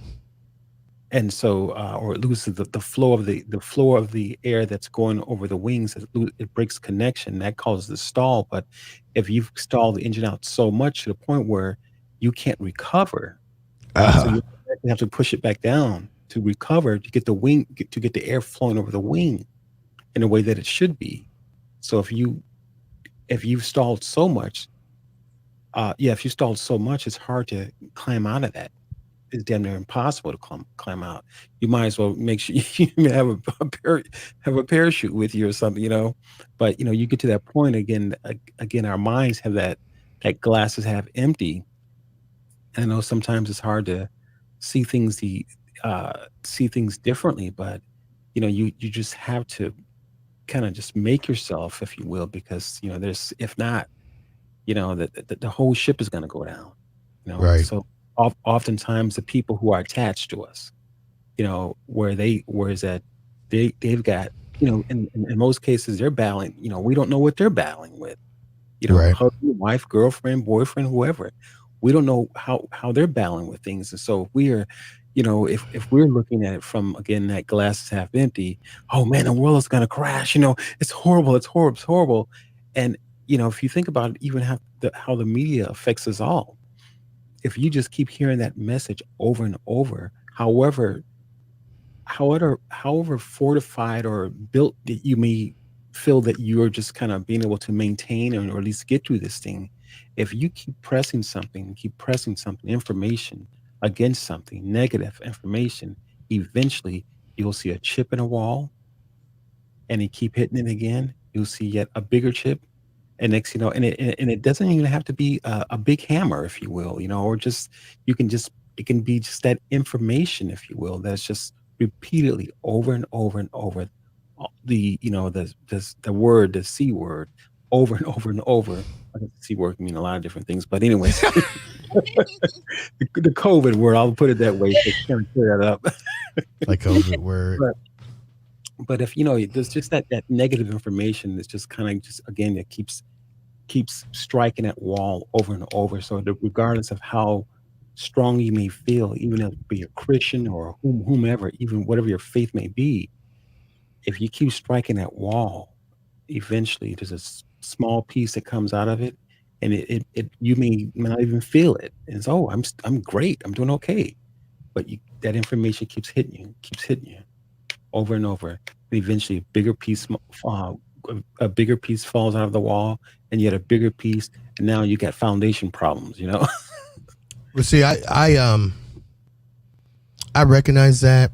And so, or it loses the flow of the air that's going over the wings. It breaks connection. That causes the stall. But if you've stalled the engine out so much to the point where you can't recover, so Uh, you have to push it back down to recover, to get the air flowing over the wing in a way that it should be. So if you've stalled so much, if you stalled so much, it's hard to climb out of that. It's damn near impossible to climb out. You might as well make sure you have a parachute with you or something. But you get to that point again. Again, our minds have that glass is half empty. I know sometimes it's hard to see things see things differently, but you just have to kind of just make yourself, if you will, because there's if not, the whole ship is going to go down. right. So oftentimes the people who are attached to us, whereas that they've got, in most cases they're battling. We don't know what they're battling with. Right. Husband, wife, girlfriend, boyfriend, whoever. We don't know how they're battling with things. And so if we are, if we're looking at it from, again, that glass is half empty, oh man, the world is gonna crash, it's horrible, it's horrible, it's horrible. And if you think about it, even how the media affects us all, if you just keep hearing that message over and over, however fortified or built that you may feel that you're just kind of being able to maintain, or at least get through this thing, if you keep pressing something, information against something, negative information, eventually you'll see a chip in a wall, and you keep hitting it again, you'll see yet a bigger chip. And next, and it doesn't even have to be a big hammer, if you will, or just, it can be just that information, if you will, that's just repeatedly over and over and over, the C word, over and over and over. I guess the C word can mean a lot of different things, but anyways, the COVID word, I'll put it that way to kind of clear that up. Like COVID word. But but if there's just that negative information that's just kind of, just again, that keeps striking that wall over and over. So that regardless of how strong you may feel, even if it be a Christian or whomever, even whatever your faith may be, if you keep striking that wall, eventually there's a small piece that comes out of it, and you may not even feel it. And it's, oh, I'm great, I'm doing okay, but that information keeps hitting you over and over, and eventually a bigger piece falls out of the wall, and yet a bigger piece, and now you got foundation problems. Well, see, I recognize that,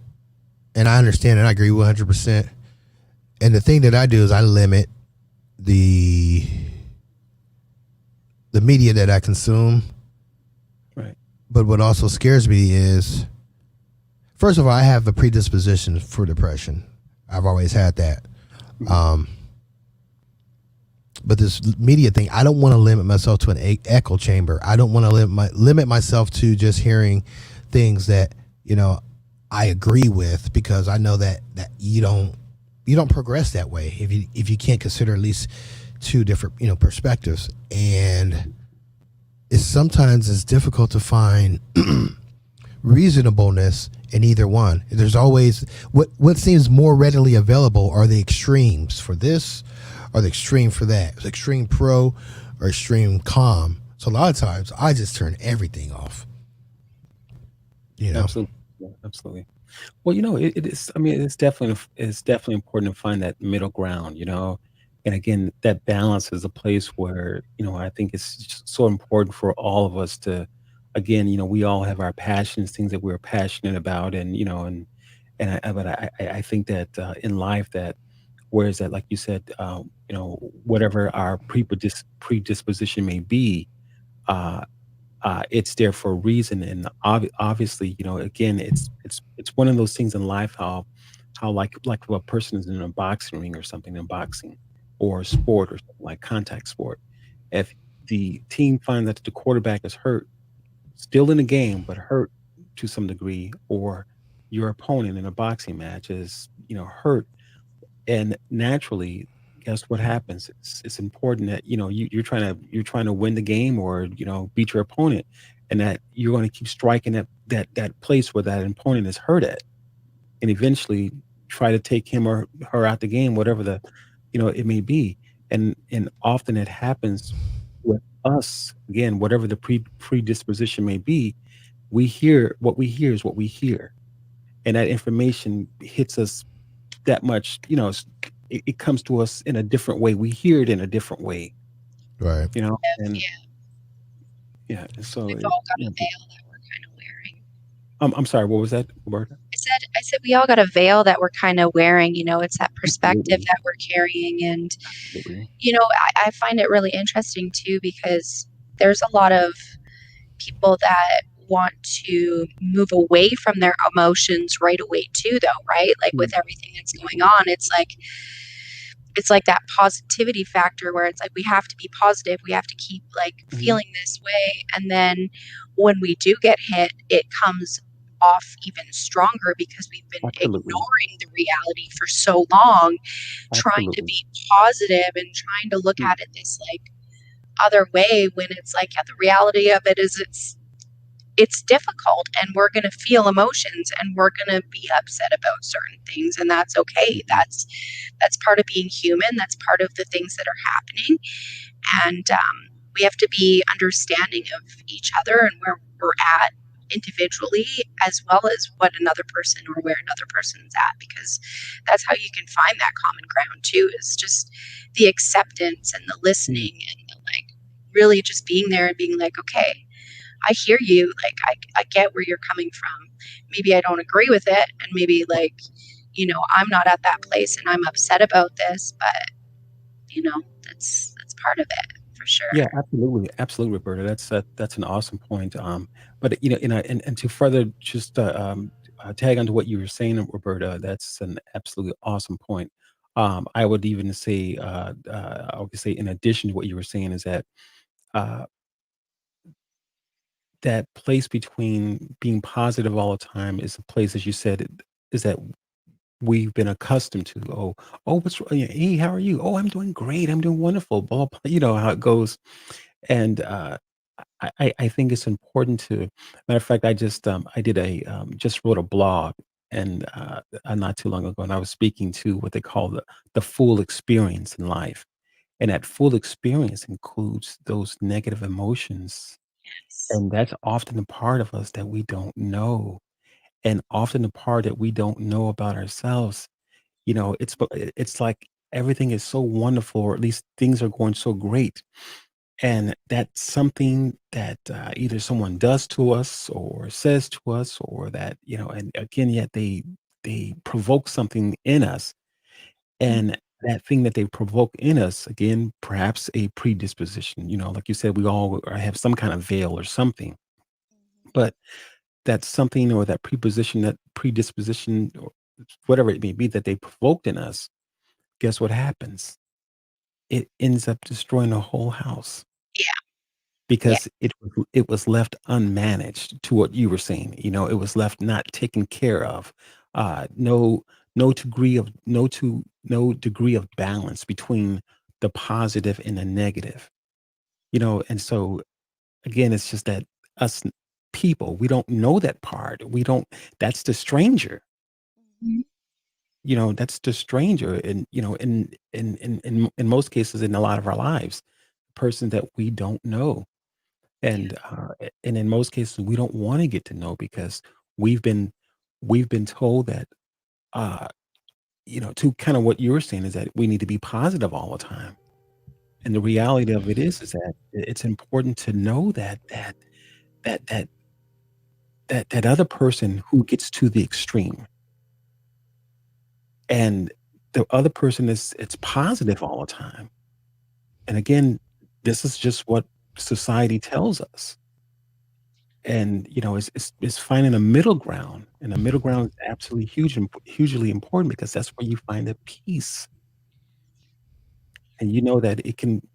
and I understand, and I agree 100%. And the thing that I do is I limit the media that I consume. Right. But what also scares me is, first of all, I have a predisposition for depression. I've always had that. But this media thing, I don't want to limit myself to an echo chamber. I don't want to limit myself to just hearing things that I agree with, because I know that you don't progress that way if you can't consider at least two different perspectives. And it's difficult to find reasonableness in either one. There's always what seems more readily available are the extremes for this or the extreme for that. It's extreme pro or extreme calm. So a lot of times I just turn everything off. Absolutely. Yeah, absolutely. Well, it is. I mean, it's definitely important to find that middle ground. And again, that balance is a place where I think it's just so important for all of us to, again, we all have our passions, things that we're passionate about, and but I think that in life that Whereas that, like you said, whatever our predisposition may be, uh, it's there for a reason. And obviously, again, it's one of those things in life, how like a person is in a boxing ring or something, in boxing or a sport or something like contact sport. If the team finds that the quarterback is hurt, still in the game, but hurt to some degree, or your opponent in a boxing match is, hurt, and naturally, guess what happens? It's important that you're trying to win the game, or beat your opponent, and that you're going to keep striking that place where that opponent is hurt at, and eventually try to take him or her out the game, whatever it may be. And often it happens with us, again, whatever the predisposition may be. We hear is what we hear, and that information hits us that much. It comes to us in a different way. We hear it in a different way. Right. And Yeah, yeah, and so we've all got yeah. a veil that we're kind of wearing. I'm sorry. What was that, Roberta? I said we all got a veil that we're kind of wearing. It's that perspective Absolutely, that we're carrying, and absolutely. I find it really interesting too because there's a lot of people that want to move away from their emotions right away too, though, right? Like with Mm, everything that's going on, it's like that positivity factor where it's like we have to be positive, we have to keep like mhm. feeling this way, and then when we do get hit, it comes off even stronger because we've been Absolutely, ignoring the reality for so long, trying to absolutely. be positive and trying to look Mm, at it this like other way, when it's like, yeah, the reality of it is it's difficult, and we're going to feel emotions, and we're going to be upset about certain things, and that's okay. mhm. That's part of being human. That's part of the things that are happening, and we have to be understanding of each other and where we're at individually, as well as what another person or where another person's at, because that's how you can find that common ground too, is just the acceptance and the Mm, listening and the like, really just being there and being like, okay, I hear you. Like, I get where you're coming from. Maybe I don't agree with it. And maybe, like, I'm not at that place and I'm upset about this, but, that's part of it for yeah, sure. absolutely, absolutely, Roberta. That's an awesome point. But and to further just tag onto what you were saying, Roberta, that's an absolutely awesome point. I would even say, I would say, in addition to what you were saying, is that uh, that place between being positive all the time is a place, as you said, is that we've been accustomed to. Oh, hey, how are you? Oh, I'm doing great. I'm doing wonderful. Blah, blah. You know how it goes. And I think it's important to. Matter of fact, I did just wrote a blog, and not too long ago, and I was speaking to what they call the full experience in life, and that full experience includes those negative emotions, Yes. and that's often a part of us that we don't know, and often the part that we don't know about ourselves. It's like everything is so wonderful, or at least things are going so great, and that's something that either someone does to us or says to us, or that, and again, yet they provoke something in us, Mhm. and that thing that they provoke in us, again, perhaps a predisposition. Like you said, we all have some kind of veil or something, but that's something, or that preposition, that predisposition, or whatever it may be, that they provoked in us. Guess what happens? It ends up destroying the whole house, Yeah. Yeah. because it was left unmanaged, to what you were saying. It was left not taken care of. No, no degree of balance between the positive and the negative. And so, again, it's just that us people, we don't know that part. We don't. That's the stranger. Mhm. That's the stranger, and in most cases, in a lot of our lives, person that we don't know. Yeah. And in most cases, we don't wanna get to know, because we've been we've been told that, uh, to kinda what you were saying, is that we need to be positive all the time. And the reality of it is that it's important to know that that that other person who gets to the extreme, and the other person is it's positive all the time. And again, this is just what society tells us. And it's finding a middle ground, and the middle ground is absolutely huge and hugely important because that's where you find the peace. And you know that it can,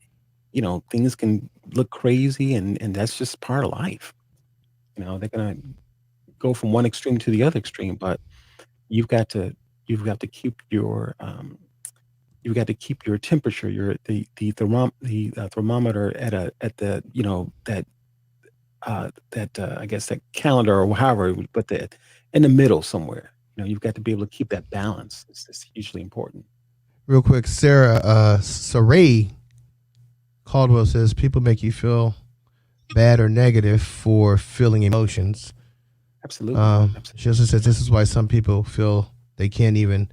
things can look crazy, and that's just part of life. They're gonna go from one extreme to the other extreme, but you've got to you've got to keep your temperature, the thermometer at the I guess that calendar or however, but in the middle somewhere. You've got to be able to keep that balance. It's hugely important. Real quick, Sarah, Saray Caldwell says people make you feel bad or negative for feeling emotions. Absolutely. She also says this is why some people feel they can't even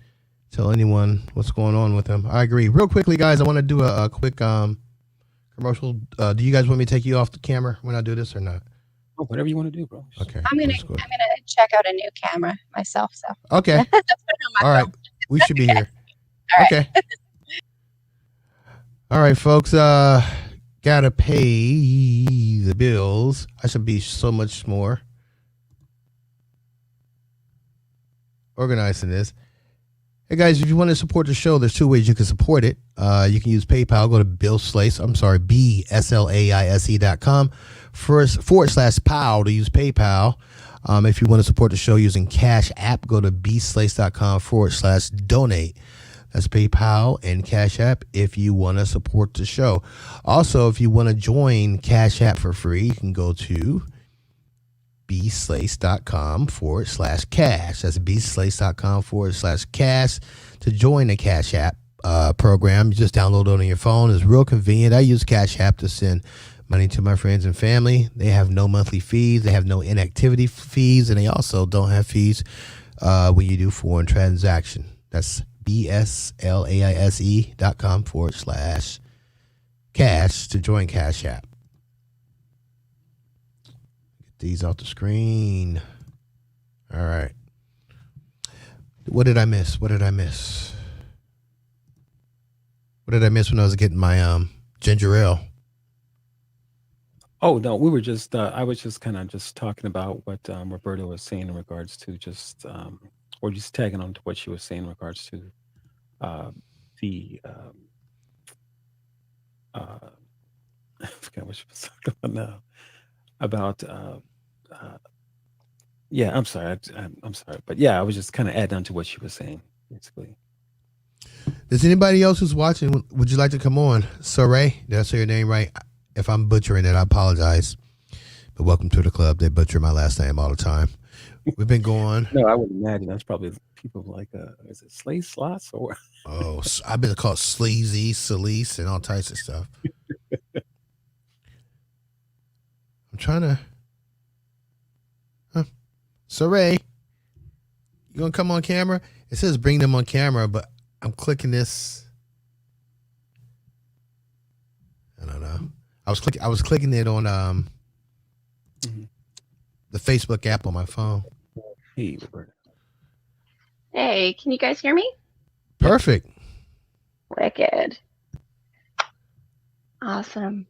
tell anyone what's going on with them. I agree. Real quickly, guys, I want to do a quick commercial. Do you guys want me to take you off the camera when I do this or not? Oh, whatever you want to do, bro. Okay. I'm gonna check out a new camera myself. So okay. All right. We should be here. All right. Okay. All right, folks. Gotta pay the bills. I should be so much more organized in this. Hey guys, if you want to support the show, there's two ways you can support it. You can use PayPal. Go to BSLAISE.com/POW to use PayPal. If you want to support the show using Cash App, go to bslace.com/donate. That's PayPal and Cash App if you want to support the show. Also, if you want to join Cash App for free, you can go to bslace.com/cash. That's bslace.com/cash to join the Cash App program. You just download it on your phone. It's real convenient. I use Cash App to send money to my friends and family. They have no monthly fees. They have no inactivity fees, and they also don't have fees when you do foreign transaction. That's bslaise.com/cash to join Cash App. Get these off the screen. All right. What did I miss? What did I miss when I was getting my ginger ale? Oh no, we were just I was just kind of just talking about what Roberta was saying in regards to just or just tagging on to what she was saying in regards to the I forgot what she was talking about now. About yeah, I'm sorry. I'm sorry, but yeah, I was just kind of adding on to what she was saying, basically. Does anybody else who's watching, would you like to come on? Saray, did I say your name right? If I'm butchering it, I apologize. But welcome to the club. They butcher my last name all the time. We've been going. No, I would imagine that's probably people like is it Slay Slots or Oh, I've been called Sleazy, Celise, and all types of stuff. I'm trying to. Saray, you gonna come on camera? It says bring them on camera, but I'm clicking this. I don't know. I was clicking it on the Facebook app on my phone. Hey, Roberta. Hey, can you guys hear me? Perfect. Wicked. Awesome.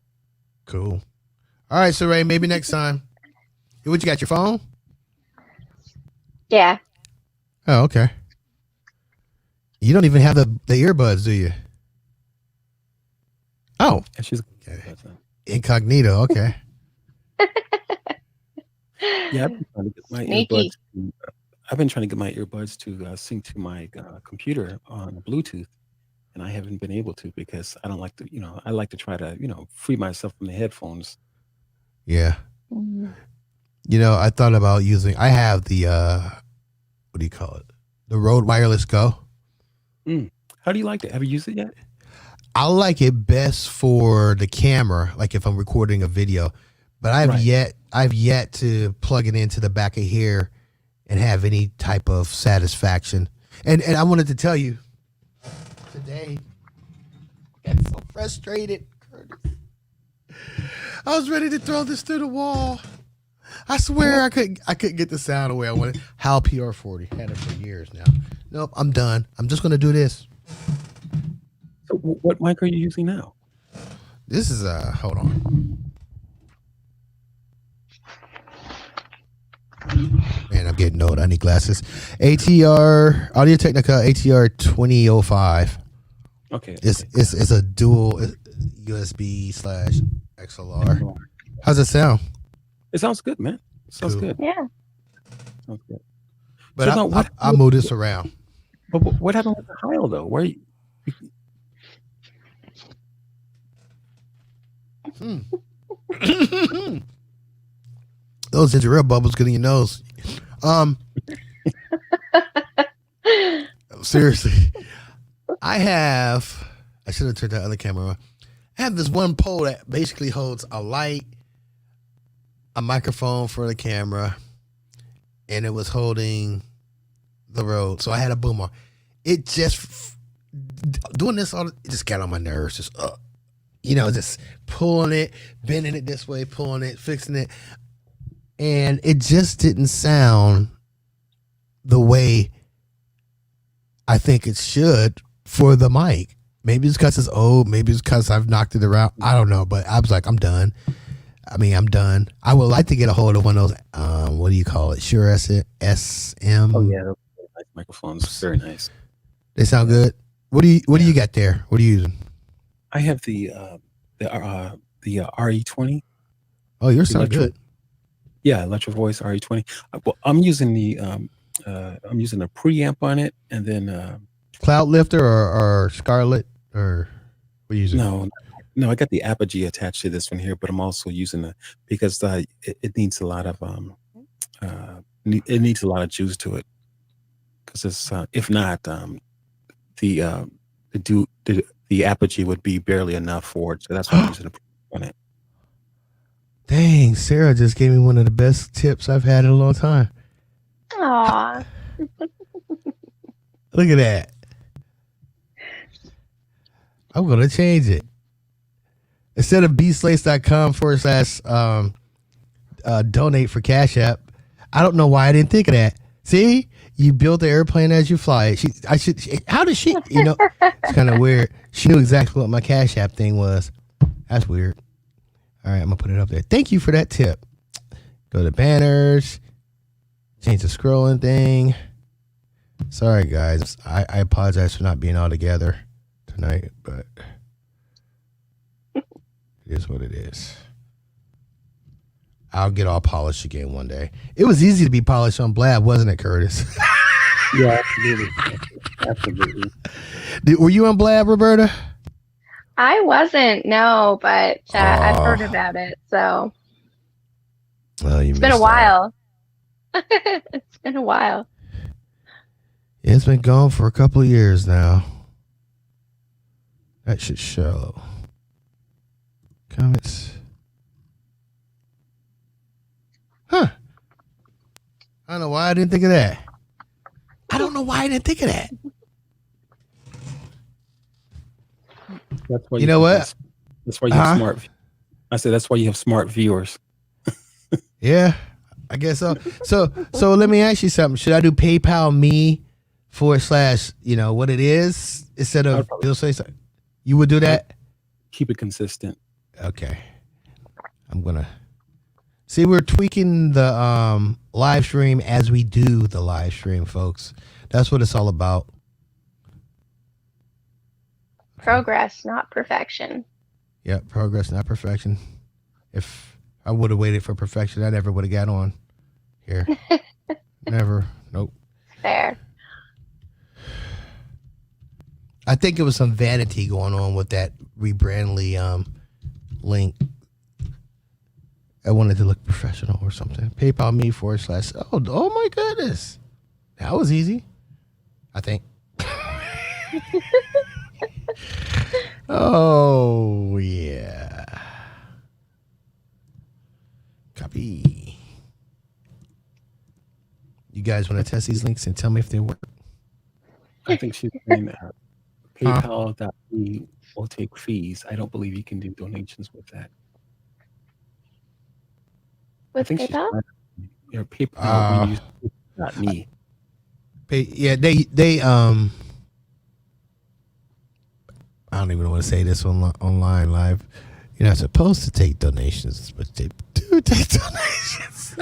Cool. All right, Saray, maybe next time. What you got, your phone? Yeah. Oh, okay. You don't even have the earbuds, do you? Oh. And she's okay. Incognito, okay. Yeah, I've been trying to get my Sneaky. earbuds. I've been trying to get my earbuds to sync to my computer on Bluetooth, and I haven't been able to because I don't like to. I like to try to free myself from the headphones. Yeah. Mhm. I thought about using. I have the what do you call it? The Rode Wireless Go. How do you like it? Have you used it yet? I like it best for the camera, like if I'm recording a video. But I've yet to plug it into the back of here and have any type of satisfaction. And I wanted to tell you today, I got so frustrated, Curtis. I was ready to throw this through the wall. I swear I couldn't get the sound the way I wanted. HAL PR40. Had it for years now. Nope, I'm done. I'm just gonna do this. So what mic are you using now? This is hold on. Man, I'm getting old. I need glasses. ATR Audio Technica ATR 2005. Okay. It's a dual USB / XLR. How's it sound? It sounds good, man. It sounds Cool. good. Yeah. Sounds good. But So now I'll move this around. But what happened with the Heil though? Where you, Those ginger ale bubbles get in your nose. Seriously. I should have turned that other camera on. I have this one pole that basically holds a light, a microphone for the camera, and it was holding the Rode. So I had a boom on. It just doing this it just got on my nerves. Just just pulling it, bending it this way, pulling it, fixing it, and it just didn't sound the way I think it should for the mic. Maybe it's because it's old. Maybe it's because I've knocked it around. I don't know, but I was like, I'm done. I'm done. I would like to get a hold of one of those. What do you call it? Sure SM. oh yeah, those nice microphones, very nice. They sound good. What do you got there? What are you using? I have the RE20. Oh, yours sound good. Yeah, Electro Voice RE20. Well, I'm using a preamp on it, and then Cloud Lifter or Scarlett, or what are you using? No, I got the Apogee attached to this one here, but I'm also using because it needs a lot of it needs a lot of juice to it, because it's if not the Apogee would be barely enough for it, so that's why I'm using a preamp on it. Dang, Sarah just gave me one of the best tips I've had in a long time. Aw. Look at that. I'm going to change it. Instead of bslace.com / donate for Cash App, I don't know why I didn't think of that. See? You build the airplane as you fly it. How did she? It's kind of weird. She knew exactly what my Cash App thing was. That's weird. All right, I'm going to put it up there. Thank you for that tip. Go to banners. Change the scrolling thing. Sorry, guys. I apologize for not being all together tonight, but it is what it is. I'll get all polished again one day. It was easy to be polished on Blab, wasn't it, Curtis? Yeah, absolutely. Were you on Blab, Roberta? I wasn't, no, but I've heard about it, so it's been a while. It's been a while. It's been gone for a couple of years now. That should show. Comments. Huh. I don't know why I didn't think of that. That's why you know what? That's why you have smart. I said that's why you have smart viewers. Yeah, I guess so. So let me ask you something. Should I do PayPal me / what it is instead of Bill say something? You would do that? Keep it consistent. Okay. I'm gonna see. We're tweaking the live stream as we do the live stream, folks. That's what it's all about. Progress, not perfection. Yep, progress, not perfection. If I would have waited for perfection, I never would have got on here. Never. Nope. Fair. I think it was some vanity going on with that rebrandly link. I wanted to look professional or something. PayPal me / oh my goodness. That was easy. I think. Oh yeah. Copy. You guys want to test these links and tell me if they work? I think she's saying that PayPal.me will take fees. I don't believe you can do donations with that. With PayPal? Your PayPal when you use .me. They I don't even want to say this online live. You're not supposed to take donations, but they do take donations.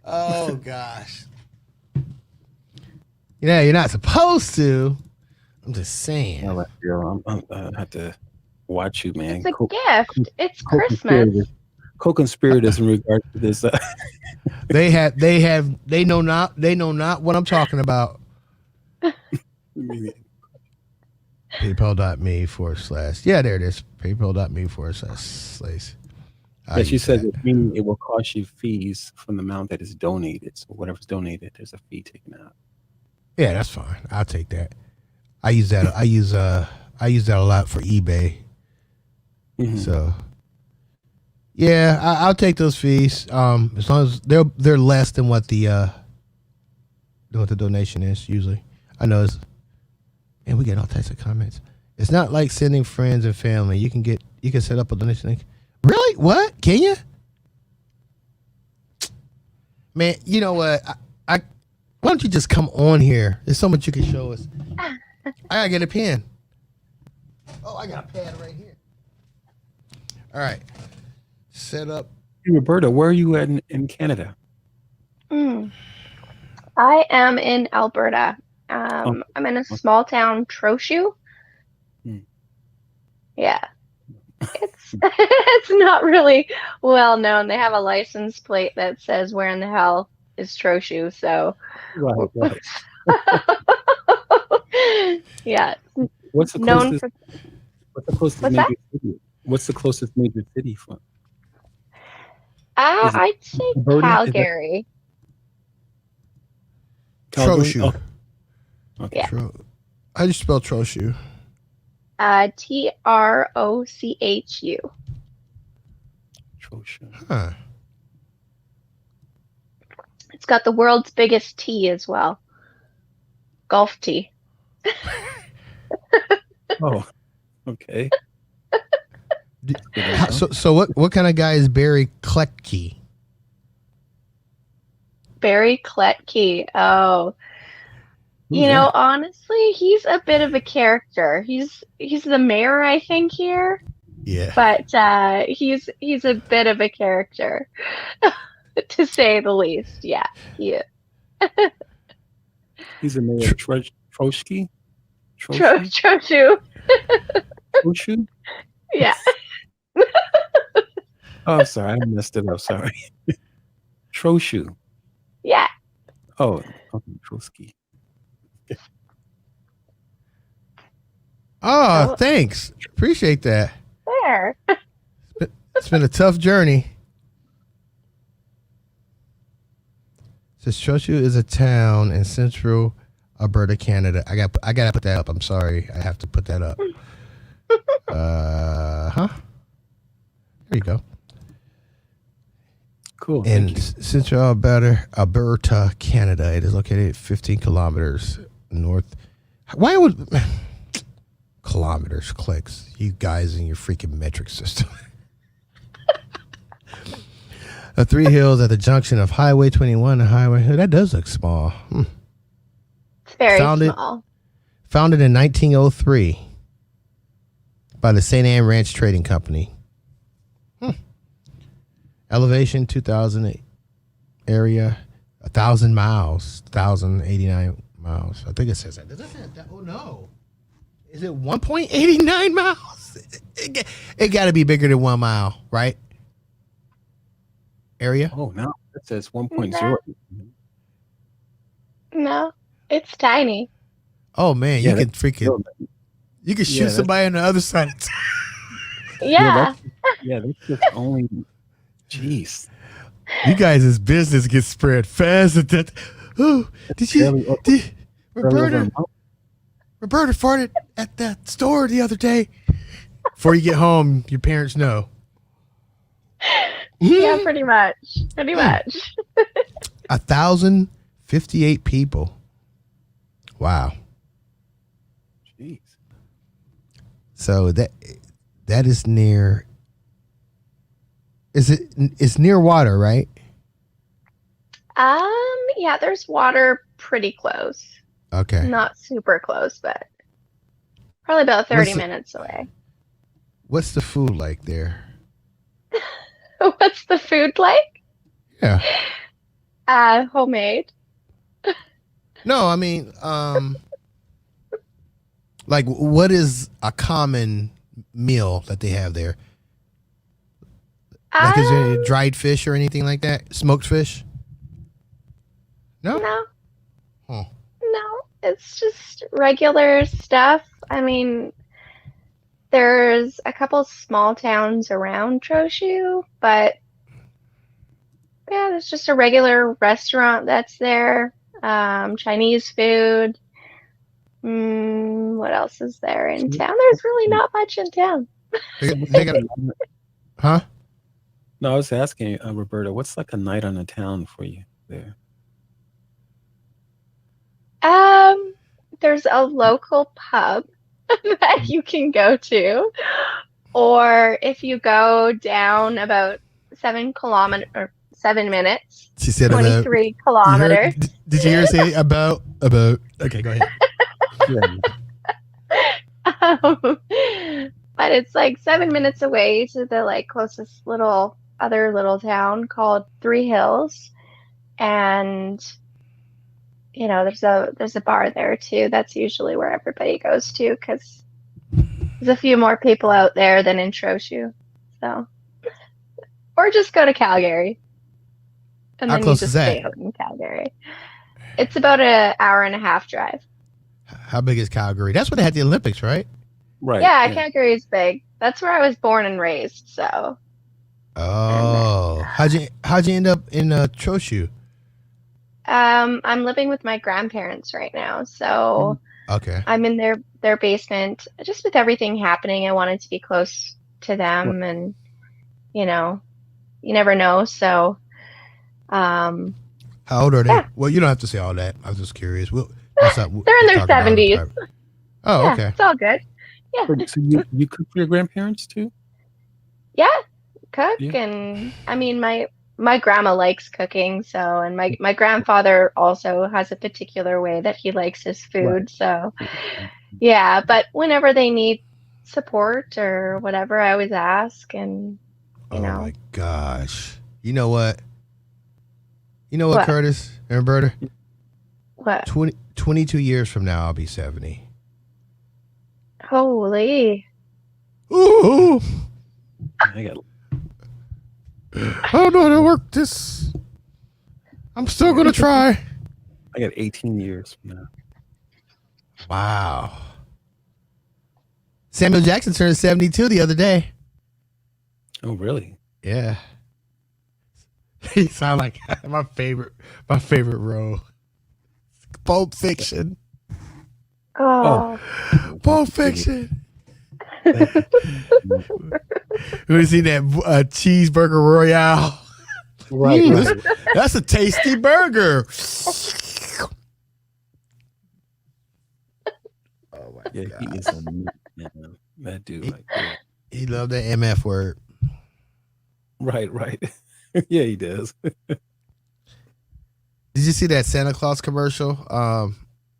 Oh gosh. Yeah, you're not supposed to. I'm just saying. I have to watch you, man. It's a gift. It's Christmas. Co-conspirators in regard to this. They know not what I'm talking about. PayPal.me/ Yeah, there it is. PayPal.me/Slace. Yeah, she said it will cost you fees from the amount that is donated. So whatever's donated, there's a fee taken out. Yeah, that's fine. I'll take that. I use that a lot for eBay. Mm-hmm. So yeah, I'll take those fees. As long as they're less than what the donation is usually. I know and we get all types of comments. It's not like sending friends and family. You can set up a donation link. Really? What? Can you? Man, you know what? I why don't you just come on here? There's so much you can show us. I gotta get a pen. Oh, I got a pad right here. All right. Set up. Hey, Roberta, where are you at in Canada? I am in Alberta. I'm in a small town, Trochu. Yeah. It's not really well known. They have a license plate that says "Where in the hell is Trochu?" So, right. Yeah. What's the closest major city from? I'd say Calgary. Trochu. Oh. Okay. Yeah. How do you spell Trochu? Trochu. Trochu. Huh. It's got the world's biggest tee as well. Golf tee. Oh, okay. So what kind of guy is Barry Kletke? Barry Kletke. Oh. You know, honestly, he's a bit of a character. He's the mayor, I think, here. Yeah. But he's a bit of a character, to say the least. Yeah. Yeah. He's a mayor. Trotsky? Trochu. Trochu? Yeah. Oh, sorry, I messed it up. Sorry. Trochu. Yeah. Oh, okay, Trotsky. Oh, thanks. Appreciate that. There. It's been a tough journey. Says Trochu is a town in central Alberta, Canada. I gotta put that up. I'm sorry. I have to put that up. There you go. Cool. In central Alberta, Canada. It is located 15 kilometers north. Why would kilometers, clicks? You guys in your freaking metric system. The three hills at the junction of Highway 21 and Highway. That does look small. It's very small. Founded in 1903 by the St. Anne Ranch Trading Company. Elevation 2,008 area, 1,000 miles, 1,089 miles. I think it says that. Does it say that? Oh no, is it 1.89 miles? It got to be bigger than 1 mile, right? Area. Oh no, it says 1.0. No, it's tiny. Oh man, you can freaking shoot somebody on the other side of town. Yeah. That's just only. Jeez. You guys' business gets spread fast. Roberta farted at that store the other day. Before you get home, your parents know. Yeah, pretty much. 1,058 people. Wow. Jeez. So that is near. It's near water, right? Yeah, there's water pretty close. Okay. Not super close, but probably about 30 minutes away. What's the food like there? What's the food like? Yeah. Homemade. No, I mean, like, what is a common meal that they have there? Like, is there any dried fish or anything like that? Smoked fish? No? No. Huh. No, it's just regular stuff. I mean, there's a couple small towns around Troshu, but yeah, there's just a regular restaurant that's there. Chinese food. What else is there in town? There's really not much in town. They got, huh? No, I was asking Roberta, what's like a night on the town for you there? There's a local pub that you can go to, or if you go down about 7 minutes. She said 23 kilometers. Did you hear her say about? Okay, go ahead. But it's like 7 minutes away to the like closest other little town called Three Hills, and you know there's a bar there too. That's usually where everybody goes to because there's a few more people out there than in Troshu. So, or just go to Calgary, and How then close you is just stay that? out in Calgary. It's about an hour and a half drive. How big is Calgary? That's where they had the Olympics, right? Right. Yeah, Calgary is big. That's where I was born and raised. So. Oh, how'd you end up in Troshu? I'm living with my grandparents right now, so Okay. I'm in their basement. Just with everything happening, I wanted to be close to them, and you know, you never know. So, how old are they? Yeah. Well, you don't have to say all that. I was just curious. They're in their 70s. Oh, Yeah, okay. it's all good. Yeah, So you cook for your grandparents too? yeah, cook, Yeah. and I mean my grandma likes cooking, so and my grandfather also has a particular way that he likes his food. Right. So yeah, but whenever they need support or whatever, I always ask, and you know. My gosh. You know what? What? Curtis and Roberta? What? 22 years from now, I'll be 70. Holy. Ooh. I I don't know how to work this. I'm still going to try. got 18 years from now. Wow. Samuel Jackson turned 72 the other day. Oh, really? Yeah. He sound like my favorite role. Pulp Fiction. Oh. Pulp Fiction. We see that cheeseburger royale. Right. That's a tasty burger. Oh my Yeah, god. he is a man. That dude. Like, yeah. He loved that MF word. Right. Yeah, he does. Did you see that Santa Claus commercial?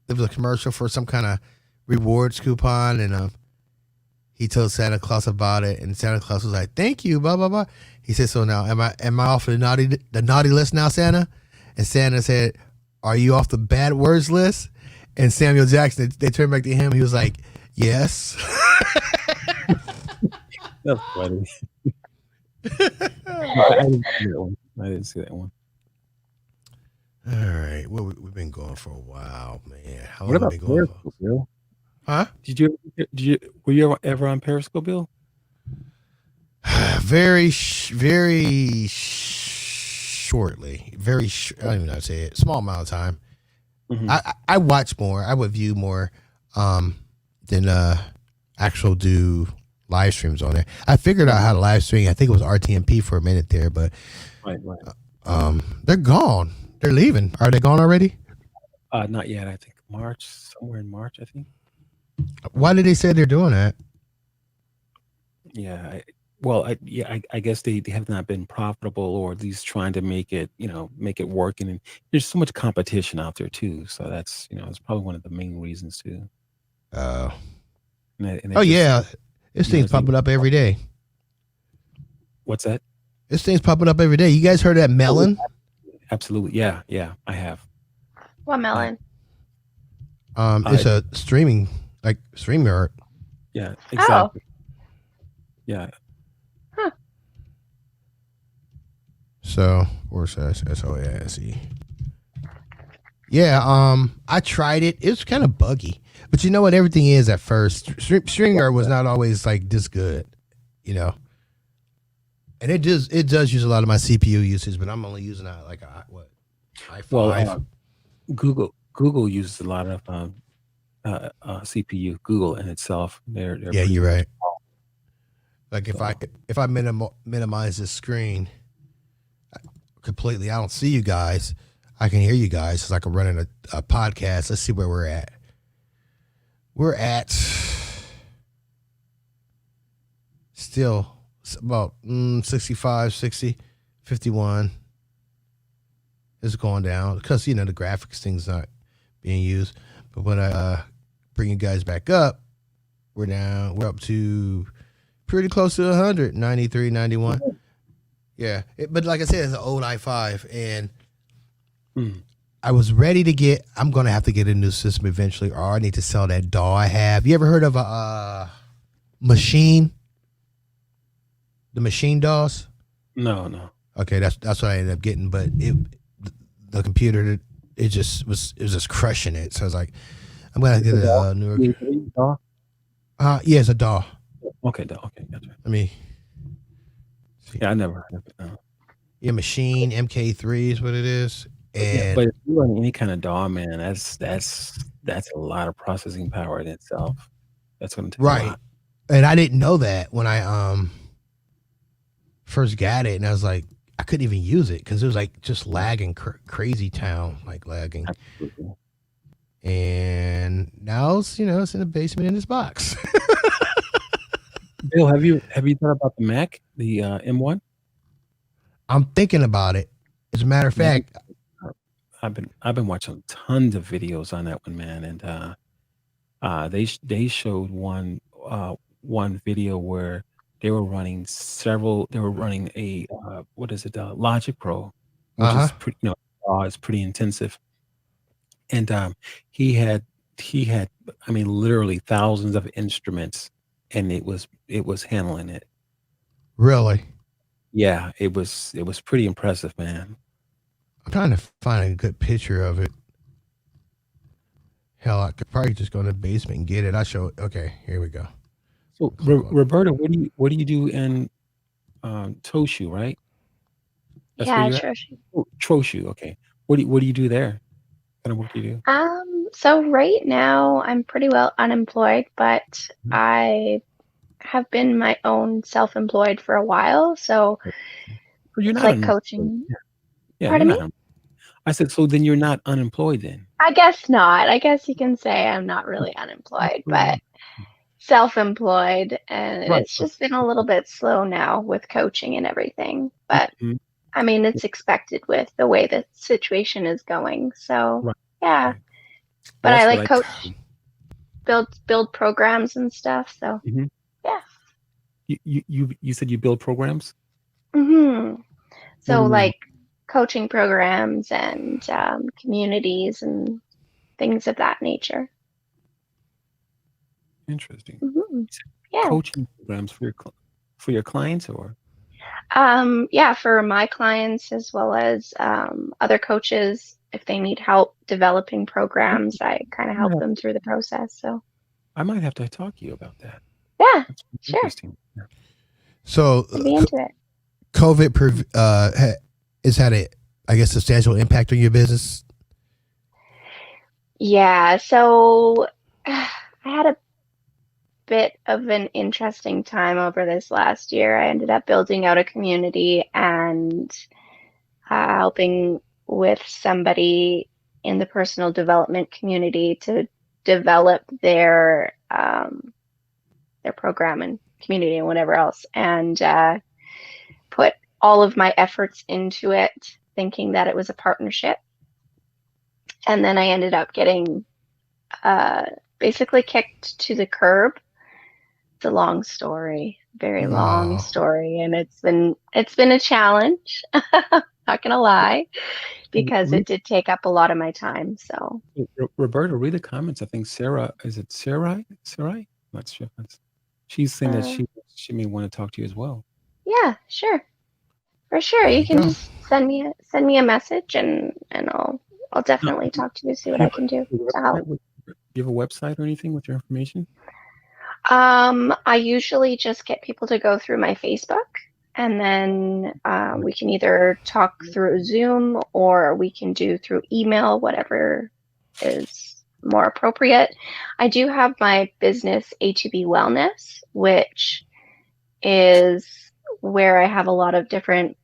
It was a commercial for some kind of rewards coupon, and he told Santa Claus about it, and Santa Claus was like, "Thank you, blah blah blah." He said, "So now, am I off the naughty list now, Santa?" And Santa said, "Are you off the bad words list?" And Samuel Jackson, they turned back to him. He was like, "Yes." That's funny. I didn't see that one. All right. Well, we've been going for a while, man. How What long about have we been going? Periscope, Bill? Huh? Were you ever on Periscope, Bill? Very shortly. I don't even know how to say it. Small amount of time. Mm-hmm. I watch more. I would view more than actual do live streams on there. I figured out how to live stream. I think it was RTMP for a minute there, but Right. they're gone. They're leaving. Are they gone already? Not yet. I think somewhere in March, I think. Why did they say they're doing that? Yeah, Well, I guess they have not been profitable, or at least trying to make it, make it work. And there's so much competition out there too. So that's, it's probably one of the main reasons too. Uh, And oh it just, yeah, this thing's it's like, popping up every day. what's that? This thing's popping up every day. You guys heard of that melon? Absolutely. Yeah. Yeah. I have. What melon? It's a streaming like StreamYard. Yeah, Oh, exactly. Yeah. huh. So where's SOASE? Yeah, I tried it. It's kind of buggy, but you know what? Everything is at first. StreamYard was not always like this good, you know. And it does use a lot of my CPU usage, but I'm only using like a what i5. Well, Google uses a lot of CPU. Google in itself, they're Yeah, pretty you're much right. Like if so. I minimize this screen completely, I don't see you guys. I can hear you guys. It's like I'm running a podcast. Let's see where we're at. We're at still about 65, 60, 51. It's going down because, the graphics thing's not being used. But when I bring you guys back up, we're up to pretty close to 100, 93, 91. Yeah. But like I said, it's an old i5. And I was ready to I'm going to have to get a new system eventually, or I need to sell that DAW I have. You ever heard of a machine? The machine DAWs? No. Okay, that's what I ended up getting. But the computer, it was just crushing it. So I was like, I'm going to get a newer. DAW? Yeah, it's a DAW. Okay, DAW. Okay, gotcha. Let me see. Yeah, I never heard of it. No. Yeah, machine MK3 is what it is. And But if you run any kind of DAW, man, that's a lot of processing power in itself. That's going to take a right. lot. And I didn't know that when I first got it, and I was like, I couldn't even use it because it was like just lagging, crazy town, like lagging. Absolutely. And now it's it's in the basement in this box. Bill, have you thought about the Mac, the M1? I'm thinking about it. As a matter of fact, I've been watching tons of videos on that one, man, and they showed one video where they were running a what is it, Logic Pro, which is pretty, is pretty intensive, and he had I mean literally thousands of instruments, and it was handling it. Really? Yeah, it was pretty impressive, man. I'm trying to find a good picture of it. Hell, I could probably just go in the basement and get it. I'll show it. Okay, here we go. So, Roberta, what do you do in Toshu, right? That's yeah, where you're at? Troshi. Oh, Troshu, okay. What do you do there? What kind of work do you do? So right now I'm pretty well unemployed, but I have been my own self-employed for a while. So So you're it's not like unemployed. coaching. Yeah, you're Pardon not. me? I said, so then you're not unemployed then. I guess not. I guess you can say I'm not really unemployed, but self-employed, and Right. it's just been a little bit slow now with coaching and everything. But Mhm. I mean, it's expected with the way the situation is going. So Right. yeah, Right. but Well, I that's what like I coach, build programs and stuff. So Mhm. yeah. You said you build programs? hmm What do So you mean? like coaching programs and communities and things of that nature. Interesting. hmm You said Yeah. coaching programs for your clients, or? Yeah, for my clients as well as other coaches, if they need help developing programs, I kind of help Yeah, them through the process. So I might have to talk to you about that. yeah, That's sure, interesting. Yeah. So I'd be into it. COVID has had I guess, substantial impact on your business. Yeah, so I had a bit of an interesting time over this last year. I ended up building out a community and helping with somebody in the personal development community to develop their program and community and whatever else, and put all of my efforts into it, thinking that it was a partnership. And then I ended up getting basically kicked to the curb. It's a long story, very long No. story, and it's been a challenge. Not gonna lie, because it did take up a lot of my time. So Roberta, read the comments. I think Sarah, is it Sarai? Sarai? Not sure. She's saying that she may want to talk to you as well. yeah, sure, for sure. There You you can go. just send me a message, and I'll definitely talk to you, see what I can do to help. Do you have a website or anything with your information? I usually just get people to go through my Facebook, and then we can either talk through Zoom or we can do through email, whatever is more appropriate. I do have my business A2B Wellness, which is where I have a lot of different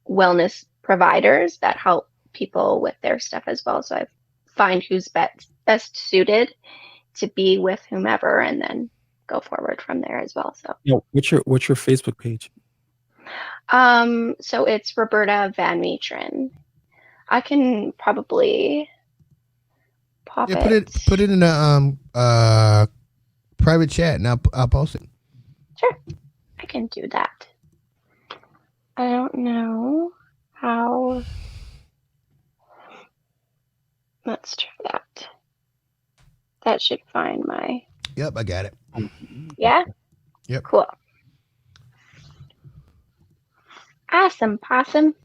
wellness providers that help people with their stuff as well. So I find who's best suited to be with whomever, and then go forward from there as well. So What's your Facebook page? so it's Roberta Van Metren. I can probably pop Yeah, it. put it in a private chat, and I'll post it. Sure, I can do that. I don't know how. Let's try that. That should find my. Yep, I got it. Yeah? Yep. Cool. Awesome, possum.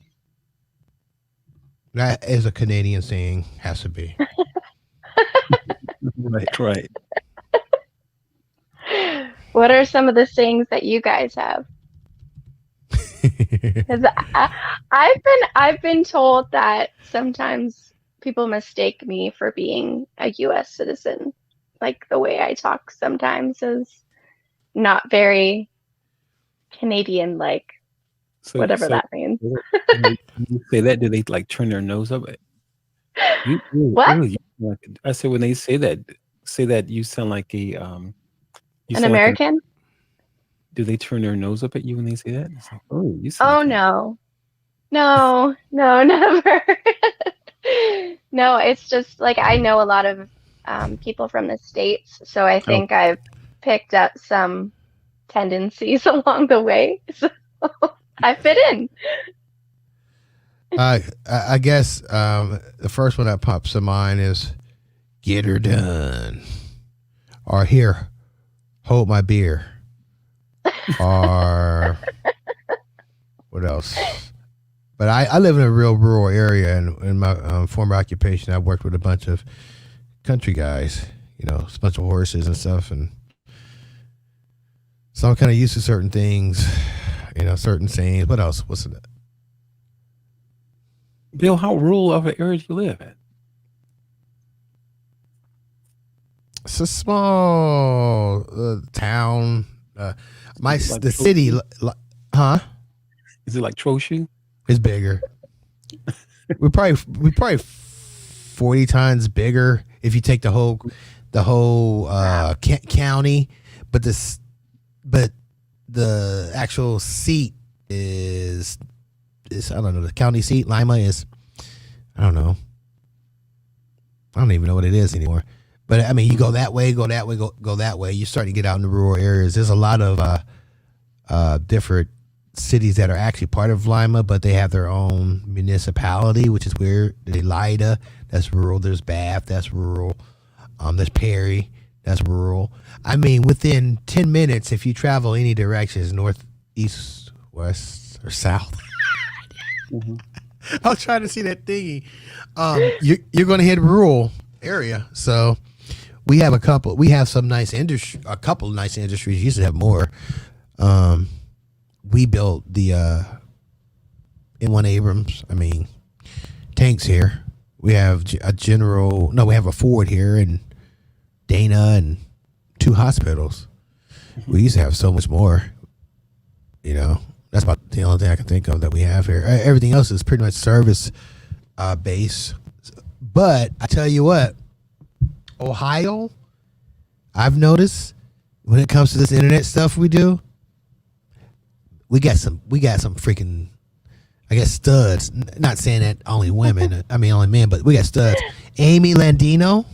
That is a Canadian saying. Has to be. Right. What are some of the sayings that you guys have? Because I've been told that sometimes people mistake me for being a U.S. citizen. Like the way I talk sometimes is not very Canadian-like, whatever that means. When you say that, do they like turn their nose up? What? I said when they say that you sound like a An American? do they turn their nose up at you when they say that? It's like, oh, you sound Oh like no, never. No, it's just like I know a lot of people from the States, so I think I've picked up some tendencies along the way. So I fit in. I guess the first one that pops to mind is "Get her done," or "Here, hold my beer," or what else? But I live in a real rural area, and in my former occupation, I worked with a bunch of country guys, a bunch of horses and stuff, and so I'm kind of used to certain things, certain sayings. What else? What's it? Bill, how rural of an area do you live in? It's a small town. The city, huh? Is it like Trochu? It's bigger. we're probably 40 times bigger if you take the whole county, but the actual seat is I don't know, the county seat Lima is, I don't know. I don't even know what it is anymore. But I mean, you go that way, go that way, go that way. You're starting to get out in the rural areas. There's a lot of different cities that are actually part of Lima, but they have their own municipality, which is weird. There's Elida, that's rural. There's Bath, that's rural. There's Perry, that's rural. I mean, within 10 minutes, if you travel any directions, north, east, west, or south. Mm-hmm. I was trying to see that thingy. You're going to hit rural area. So we have a couple of nice industries. You used to have more. We built the M1 Abrams. I mean, tanks here. We have we have a Ford here and Dana and 2 hospitals. We used to have so much more, That's about the only thing I can think of that we have here. Everything else is pretty much service base. But I tell you what, Ohio, I've noticed when it comes to this internet stuff we do, we got some freaking, I guess, studs. Not saying that only women, I mean only men, but we got studs. Amy Landino,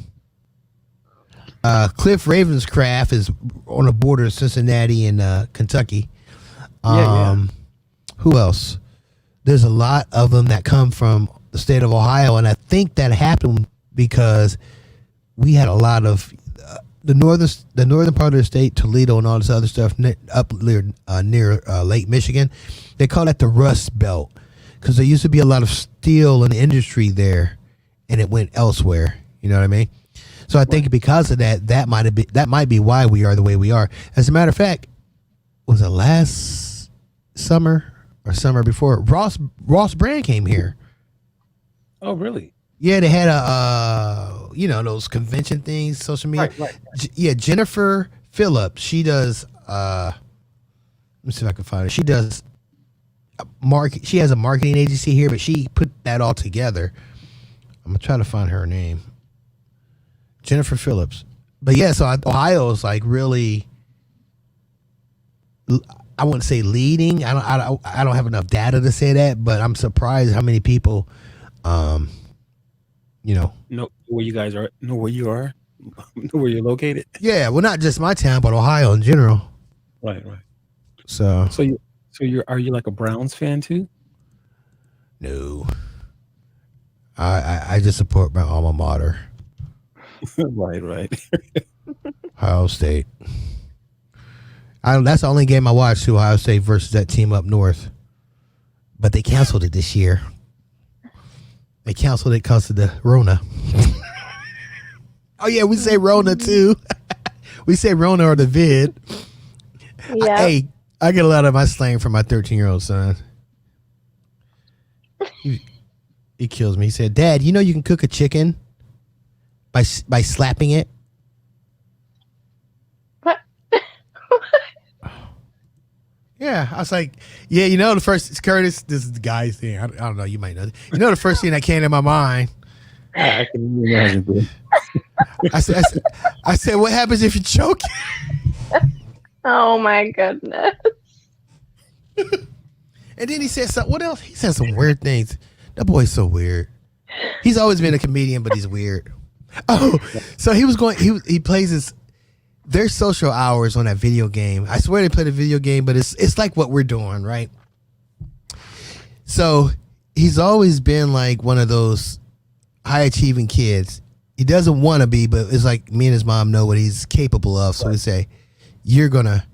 Cliff Ravenscraft is on the border of Cincinnati and Kentucky. Who else? There's a lot of them that come from the state of Ohio, and I think that happened because we had a lot of the northern part of the state, Toledo and all this other stuff up near Lake Michigan. They call that the Rust Belt because there used to be a lot of steel in the industry there, and it went elsewhere. You know what I mean? So I think because of that, that might be why we are the way we are. As a matter of fact, was it last summer or summer before? Ross Brand came here. Oh, really? Yeah, they had those convention things, social media. Right. Yeah, Jennifer Phillips. She does. Let me see if I can find her. She does She has a marketing agency here, but she put that all together. I'm gonna try to find her name. Jennifer Phillips. But yeah, so Ohio is like really. I wouldn't say leading. I don't have enough data to say that, but I'm surprised how many people. Know where you guys are. Know where you are. Know where you're located. Yeah, well, not just my town, but Ohio in general. Right. So Are you like a Browns fan too? no, I just support my alma mater, Right. Ohio State. That's the only game I watched, Ohio State versus that team up north. But they canceled it this year. They canceled it because of the Rona. Oh yeah, we say Rona too. We say Rona or the vid. Yeah. Hey, I get a lot of my slang from my 13-year-old son. He kills me. He said, "Dad, you know you can cook a chicken by slapping it." What? Yeah, I was like, yeah, the first, Curtis, this is the guy's thing. I don't know, you might know. The first thing that came to my mind. I can imagine, bro. I said, what happens if you choke? Oh my goodness. And then he said something. What else? He said some weird things. That boy's so weird. He's always been a comedian, but he's weird. Oh, so he plays his. There's social hours on that video game. I swear they play the video game, but it's like what we're doing, right? So he's always been like one of those high achieving kids. He doesn't want to be, but it's like me and his mom know what he's capable of. So we say, you're gonna,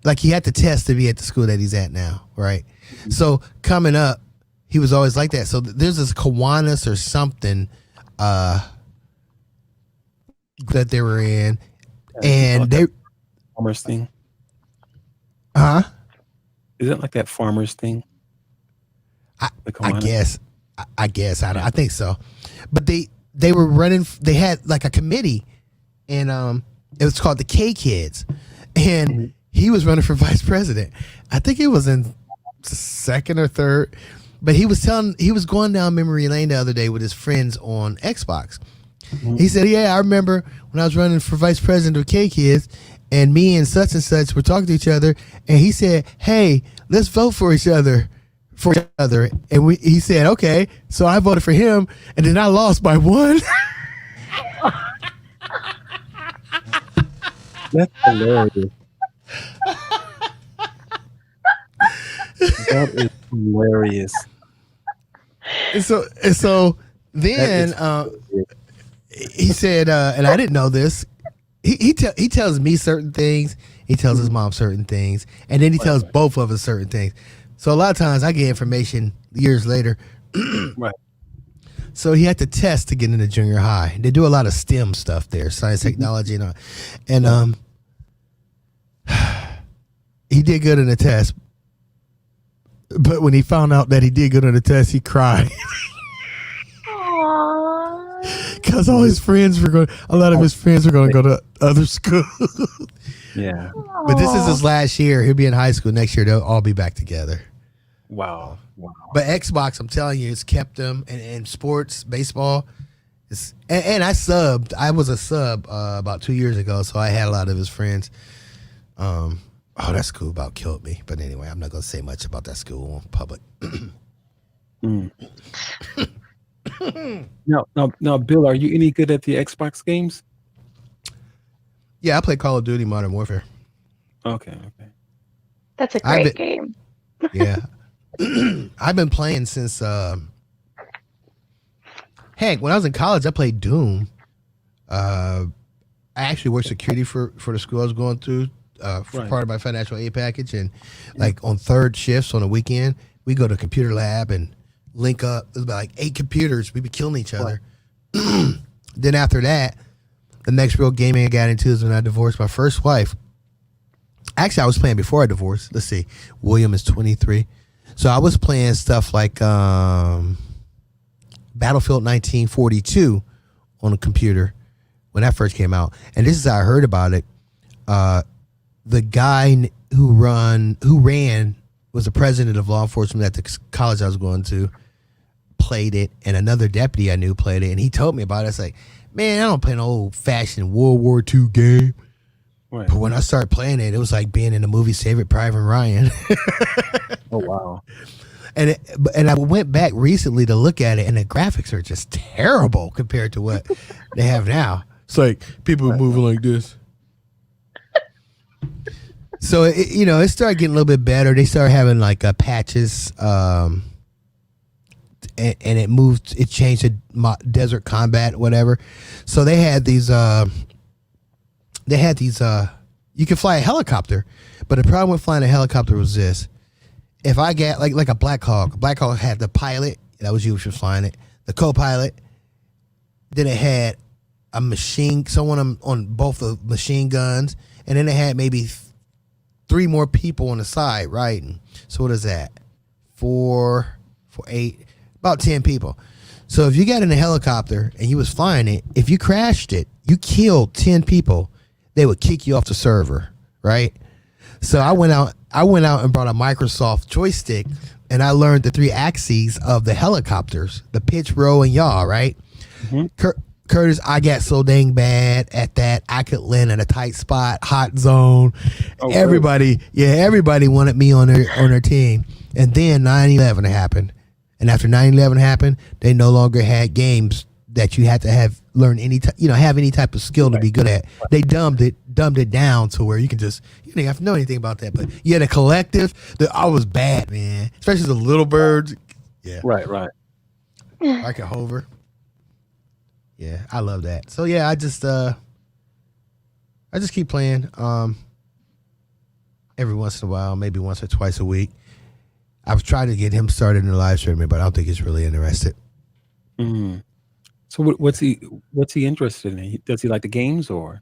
like, he had to test to be at the school that he's at now, right? Mm-hmm. So coming up, he was always like that. So there's this Kiwanis or something that they were in. And they farmers thing. Is it like that farmers thing? I guess. I think so. But they were running. They had like a committee, and it was called the K Kids, and he was running for vice president. I think he was in second or third, but he was going down memory lane the other day with his friends on Xbox. He said, yeah, I remember when I was running for vice president of K Kids, and me and such were talking to each other, and he said, hey, let's vote for each other. And he said, okay. So I voted for him, and then I lost by 1. That's hilarious. That is hilarious. And so then he said, and I didn't know this. He tells me certain things. He tells his mom certain things, and then he tells both of us certain things. So a lot of times I get information years later. Right. So he had to test to get into junior high. They do a lot of STEM stuff there, science, technology, and all. And he did good in the test. But when he found out that he did good on the test, he cried. Because a lot of his friends were going to go to other schools. Yeah. But this is his last year. He'll be in high school next year. They'll all be back together. Wow. But Xbox, I'm telling you, it's kept him in sports, baseball. And I subbed. I was a sub about 2 years ago, so I had a lot of his friends. Oh, that school about killed me. But anyway, I'm not gonna say much about that school in public. Mm. Now, Bill, are you any good at the Xbox games? Yeah, I play Call of Duty Modern Warfare. Okay. That's a I've great been- game. Yeah, I've been playing since. Heck, when I was in college, I played Doom. I actually worked security for the school I was going through. For Right. part of my financial aid package, and like on third shifts on the weekend, we go to computer lab and link up. There's about like 8 computers. We'd be killing each other. Then after that, the next real gaming I got into is when I divorced my first wife. Actually, I was playing before I divorced. Let's see. William is 23. So I was playing stuff like Battlefield 1942 on a computer when that first came out. And this is how I heard about it. The guy who ran was the president of law enforcement at the college I was going to, played it, and another deputy I knew played it, and he told me about it. It's like, man, I don't play an old-fashioned World War II game. Right. But when I started playing it, it was like being in the movie Saving Private Ryan. Oh wow. And I went back recently to look at it, and the graphics are just terrible compared to what they have now. It's like people moving like this. So it started getting a little bit better. They started having like patches, and it moved. It changed to desert combat, whatever. So they had these. You could fly a helicopter, but the problem with flying a helicopter was this: if I get like a Black Hawk had the pilot. That was you, which was flying it. The co-pilot. Then it had someone on both the machine guns, and then it had maybe 3 more people on the side, right? And so what is that? 4, 8, about 10 people. So if you got in a helicopter and you was flying it, if you crashed it, you killed 10 people, they would kick you off the server, right? So I went out and brought a Microsoft joystick, and I learned the 3 axes of the helicopters, the pitch, roll, and yaw, right? Mm-hmm. Curtis, I got so dang bad at that, I could land in a tight spot, hot zone. Oh, everybody wanted me on their team. And then 9/11 happened. And after 9/11 happened, they no longer had games that you had to have learn have any type of skill to be good at. They dumbed it down to where you can just you didn't have to know anything about that. But you had a collective that I was bad, man. Especially the little birds. Yeah. Right. I could hover. Yeah, I love that. So yeah, I just keep playing every once in a while, maybe once or twice a week. I've tried to get him started in the live streaming, but I don't think he's really interested. Mm. So what's he interested in? Does he like the games or?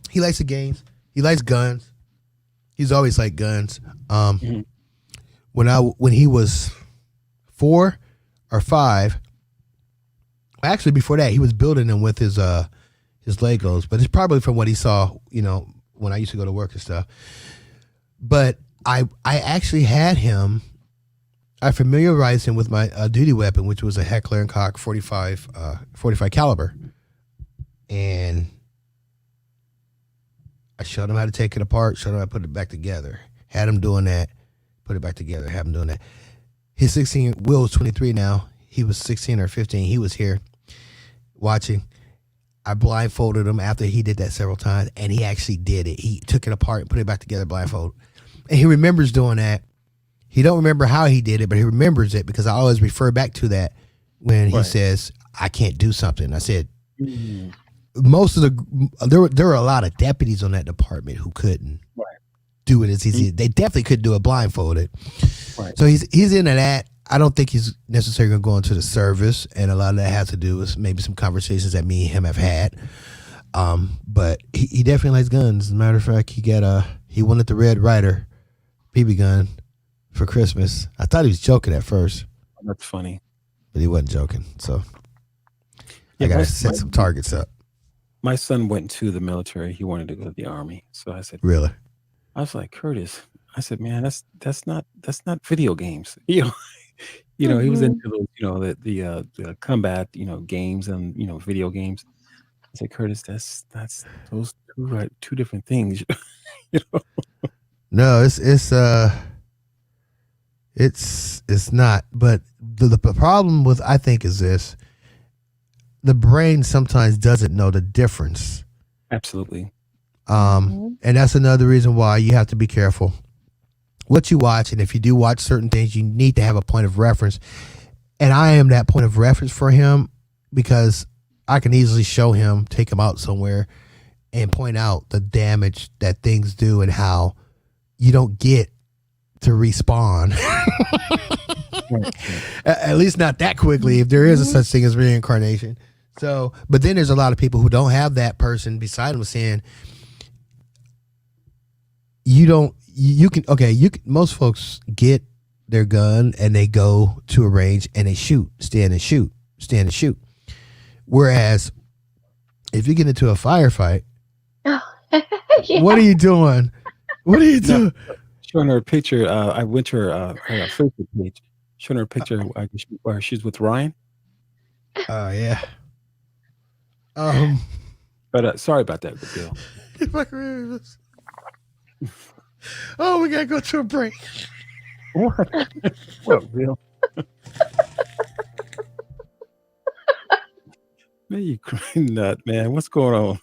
He likes the games. He likes guns. He's always liked guns. When he was 4 or 5. Actually, before that, he was building them with his Legos, but it's probably from what he saw, when I used to go to work and stuff. But I actually had him. I familiarized him with my duty weapon, which was a Heckler & Koch 45 caliber, and I showed him how to take it apart, showed him how to put it back together. Had him doing that, put it back together, have him doing that. His 16, Will is 23 now. He was 16 or 15. He was here watching. I blindfolded him after he did that several times, and he actually did it. He took it apart and put it back together blindfolded. And he remembers doing that. He don't remember how he did it, but he remembers it because I always refer back to that when he says, I can't do something. I said, most of there were a lot of deputies on that department who couldn't do it as easy. They definitely couldn't do it blindfolded. Right. So he's into that. I don't think he's necessarily going to go into the service, and a lot of that has to do with maybe some conversations that me and him have had. But he definitely likes guns. As a matter of fact, he wanted the Red Ryder BB gun for Christmas. I thought he was joking at first. That's funny, but he wasn't joking. So I got to set some targets up. My son went to the military. He wanted to go to the Army, so I said, "Really?" I was like, Curtis. I said, "Man, that's not video games." he was Mhm. into those, the combat, games and video games. I said, Curtis, that's those two are two different things. you know? No, it's not. But the problem with I think is this: the brain sometimes doesn't know the difference. Absolutely. And that's another reason why you have to be careful what you watch, and if you do watch certain things, you need to have a point of reference. And I am that point of reference for him because I can easily show him, take him out somewhere, and point out the damage that things do and how you don't get to respawn. Right. At least not that quickly, if there is a such thing as reincarnation. So, but then there's a lot of people who don't have that person beside them saying, most folks get their gun and they go to a range and they stand and shoot. Whereas if you get into a firefight, Yeah. what are you doing? What are you doing? Showing her a picture. I went to her Facebook page, showing her a picture where she's with Ryan. Oh yeah. But sorry about that, Bill. If I can remember this. Oh, we gotta go to a break. What, Bill? Man, you crying nut, man. What's going on?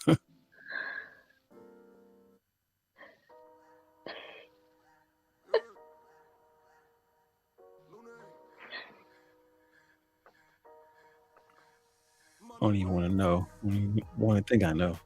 I don't even want to know. I don't even want to think I know.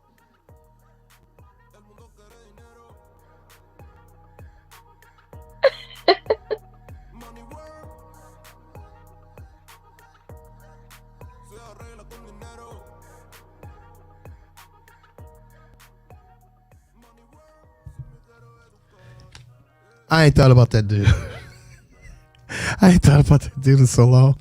I ain't thought about that dude. I ain't thought about that dude in so long.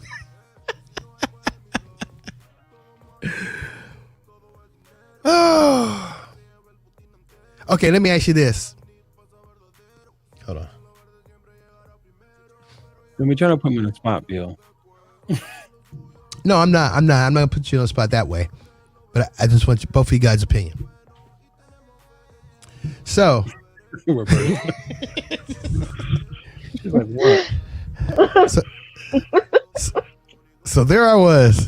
Oh. Okay, let me ask you this. Hold on. Let me try to put me on the spot, Bill. No, I'm not gonna put you on the spot that way. But I just want both of you guys' opinion. So She's like, what? So there I was.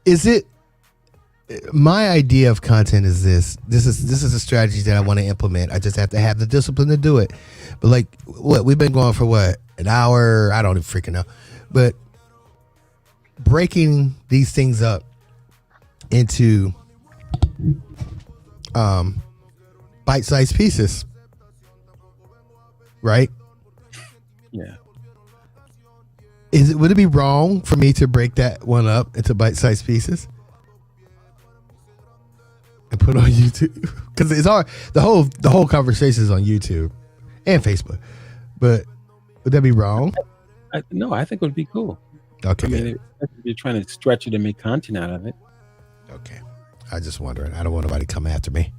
Is it my idea of content is this is a strategy that I want to implement. I just have to have the discipline to do it. But like what we've been going for an hour, I don't even freaking know. But breaking these things up into bite-sized pieces. Right? Yeah. Would it be wrong for me to break that one up into bite-sized pieces and put on YouTube? Because it's hard. The whole conversation is on YouTube and Facebook. But would that be wrong? No, I think it would be cool. Okay. I mean, if you're trying to stretch it and make content out of it. Okay. I just wondering. I don't want nobody to come after me.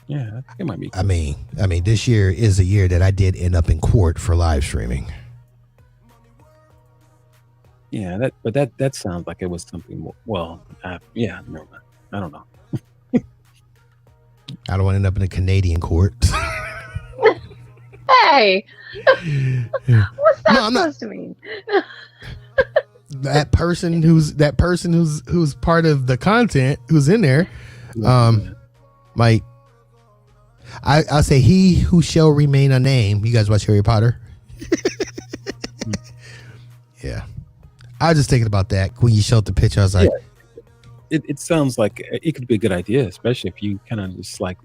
Yeah, I think it might be cool. I mean, this year is a year that I did end up in court for live streaming. Yeah, that sounds like it was something more. Well, yeah, never mind. I don't know. I don't want to end up in a Canadian court. Hey, what's that No, I'm not. supposed to mean? that person who's part of the content who's in there, might. I'll say he who shall remain unnamed. You guys watch Harry Potter? Yeah. I was just thinking about that when you showed the picture. I was like, It sounds like it could be a good idea, especially if you kind of just like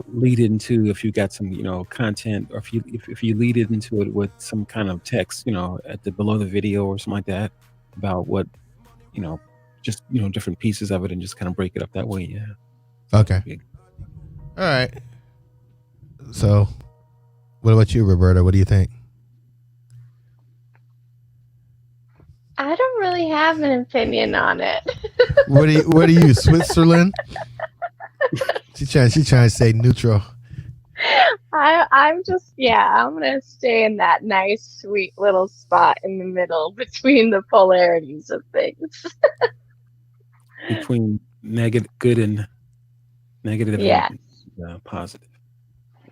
lead into if you got some content, or if you lead it into it with some kind of text at the below the video or something like that about what just different pieces of it, and just kind of break it up that way. Yeah. okay, all right. So, what about you, Roberta? What do you think? I don't really have an opinion on it. What are you, Switzerland? She trying to stay neutral. I'm just, yeah, I'm gonna stay in that nice, sweet little spot in the middle between the polarities of things. Between negative, good and negative and Yes, positive.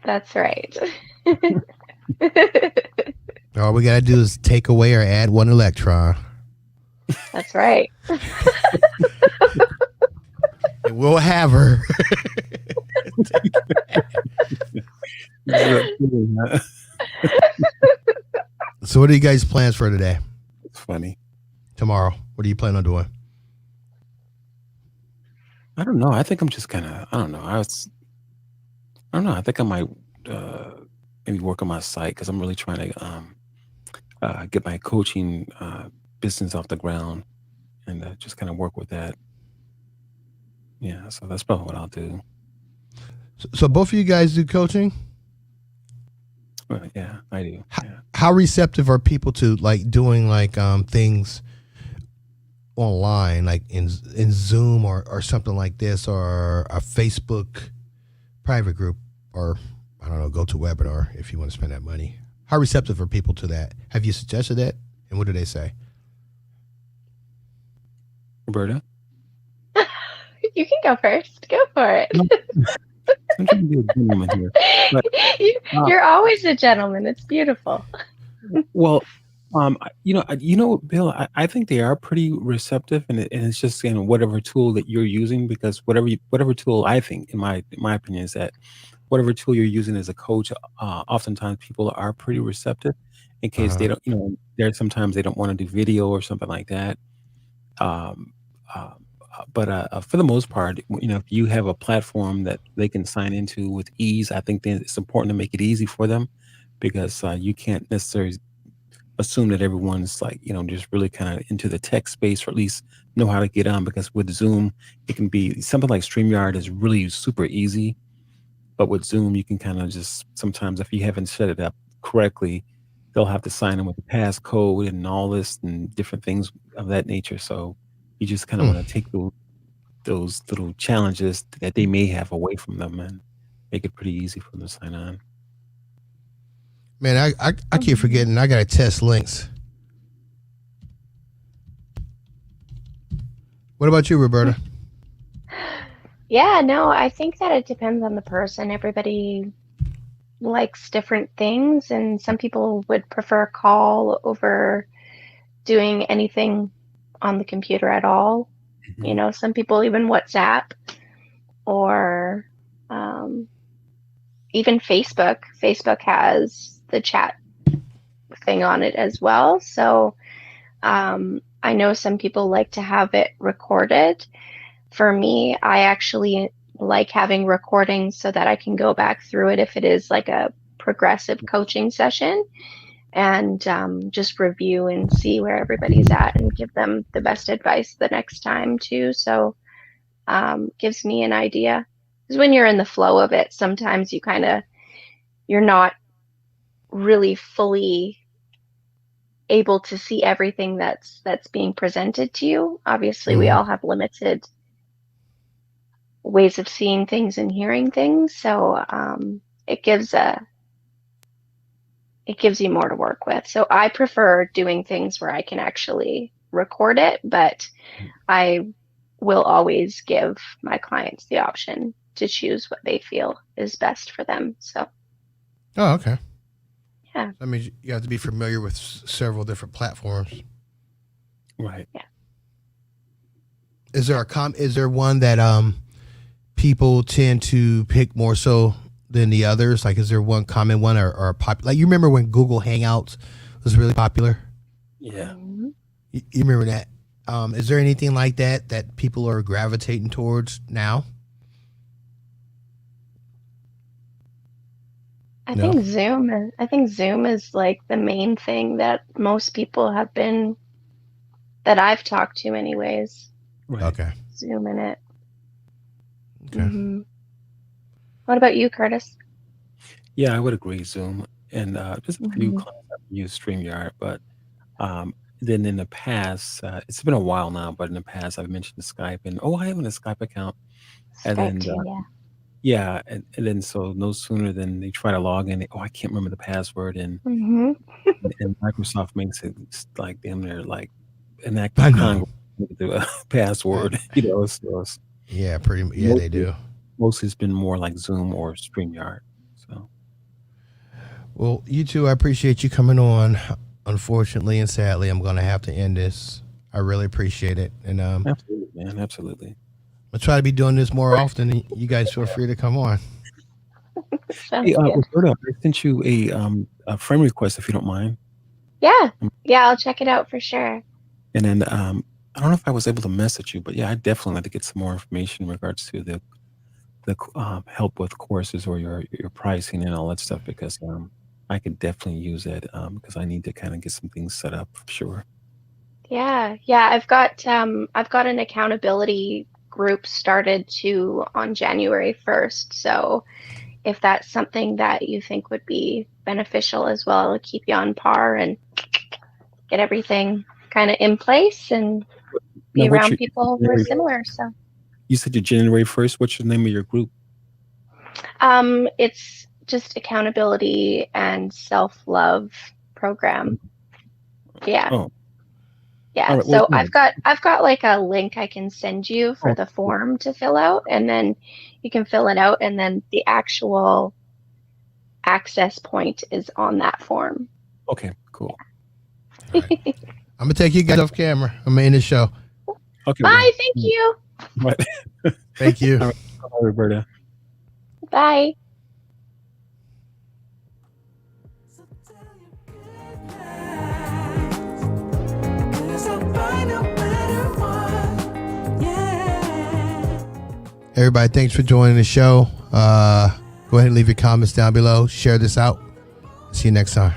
that's right. All we gotta do is take away or add one electron, That's right. and we'll have her. So, what are you guys' plans for today? It's funny. Tomorrow, what do you plan on doing? I don't know. I think I'm just kind of. I don't know. I don't know. I think I might maybe work on my site because I'm really trying to get my coaching business off the ground and just kind of work with that. Yeah. So that's probably what I'll do. So both of you guys do coaching. But yeah, I do. Yeah. How receptive are people to like doing like things online, like in Zoom or something like this, or a Facebook private group, or I don't know, GoToWebinar if you want to spend that money? How receptive are people to that? Have you suggested that, and what do they say? Roberta? You can go first. Go for it. No, I'm trying to be a gentleman here. But You're always a gentleman. It's beautiful. well, Bill, I think they are pretty receptive, and it's just whatever tool that you're using, because whatever tool, I think, in my opinion, is that whatever tool you're using as a coach, oftentimes people are pretty receptive. In case they Uh-huh. don't, there sometimes they don't want to do video or something like that. Um, uh, but for the most part, if you have a platform that they can sign into with ease, I think then it's important to make it easy for them, because you can't necessarily assume that everyone's like, just really kind of into the tech space, or at least know how to get on. Because with Zoom, it can be something like StreamYard is really super easy. But with Zoom, you can kind of just sometimes, if you haven't set it up correctly, they'll have to sign in with the passcode and all this and different things of that nature. So you just kind of Hmm. want to take those little challenges that they may have away from them and make it pretty easy for them to sign on. Man, I keep forgetting I gotta test links. What about you, Roberta? Yeah, no, I think that it depends on the person. Everybody likes different things, and some people would prefer call over doing anything on the computer at all. Some people even WhatsApp or even Facebook. Facebook has the chat thing on it as well. So I know some people like to have it recorded. For me, I actually like having recordings so that I can go back through it if it is like a progressive coaching session, and just review and see where everybody's at and give them the best advice the next time too. So gives me an idea. Because when you're in the flow of it, sometimes you're not really fully able to see everything that's being presented to you. Obviously, we all have limited ways of seeing things and hearing things, so it gives you more to work with. So I prefer doing things where I can actually record it, but I will always give my clients the option to choose what they feel is best for them. So Oh, okay. yeah. That means you have to be familiar with several different platforms. Right. Yeah. Is there one that people tend to pick more so than the others? Like, is there one common one or popular? Like, you remember when Google Hangouts was really popular? Yeah. You remember that? Is there anything like that people are gravitating towards now? I No? think Zoom is like the main thing that most people have been, that I've talked to anyways, Right. Okay. Zoom in it. Okay. What about you, Curtis? Yeah, I would agree, Zoom. And just a few Mhm. clients have used StreamYard, but then in the past, it's been a while now, but in the past I've mentioned Skype, and I have a Skype account. And Skype then too, yeah. Yeah, and then so no sooner than they try to log in, oh, I can't remember the password, Hmm. and Microsoft makes it like damn near like an act I of know. Congress with the password. You know, so Yeah, yeah, they mostly do. mostly it's been more like Zoom or StreamYard. So Well, you two, I appreciate you coming on. Unfortunately and sadly, I'm going to have to end this. I really appreciate it. And absolutely, man, absolutely. I'll try to be doing this more often. And you guys feel free to come on. Hey, Sounds good. Roberta, I sent you a friend request if you don't mind. Yeah. Yeah, I'll check it out for sure. And then I don't know if I was able to message you, but yeah, I definitely like to get some more information in regards to the help with courses or your pricing and all that stuff because I could definitely use that because I need to kind of get some things set up for sure. Yeah. Yeah, I've got an accountability group started too on January 1st. So if that's something that you think would be beneficial as well, it'll keep you on par and get everything kind of in place and Now, be what's around your people who are January? similar. So You said your January 1st. What's the name of your group? it's just accountability and self-love program. Yeah. Oh, all Yeah. right. Well, So yeah. I've got like a link I can send you for Oh, the form to fill out, and then you can fill it out, and then the actual access point is on that form. okay, cool. All right. I'm going to take you guys off camera. I'm going to end the show. Okay, Bye, well, thank you. right. Thank you. All right. Bye, Roberta. Bye. Everybody, thanks for joining the show. Go ahead and leave your comments down below. Share this out. See you next time.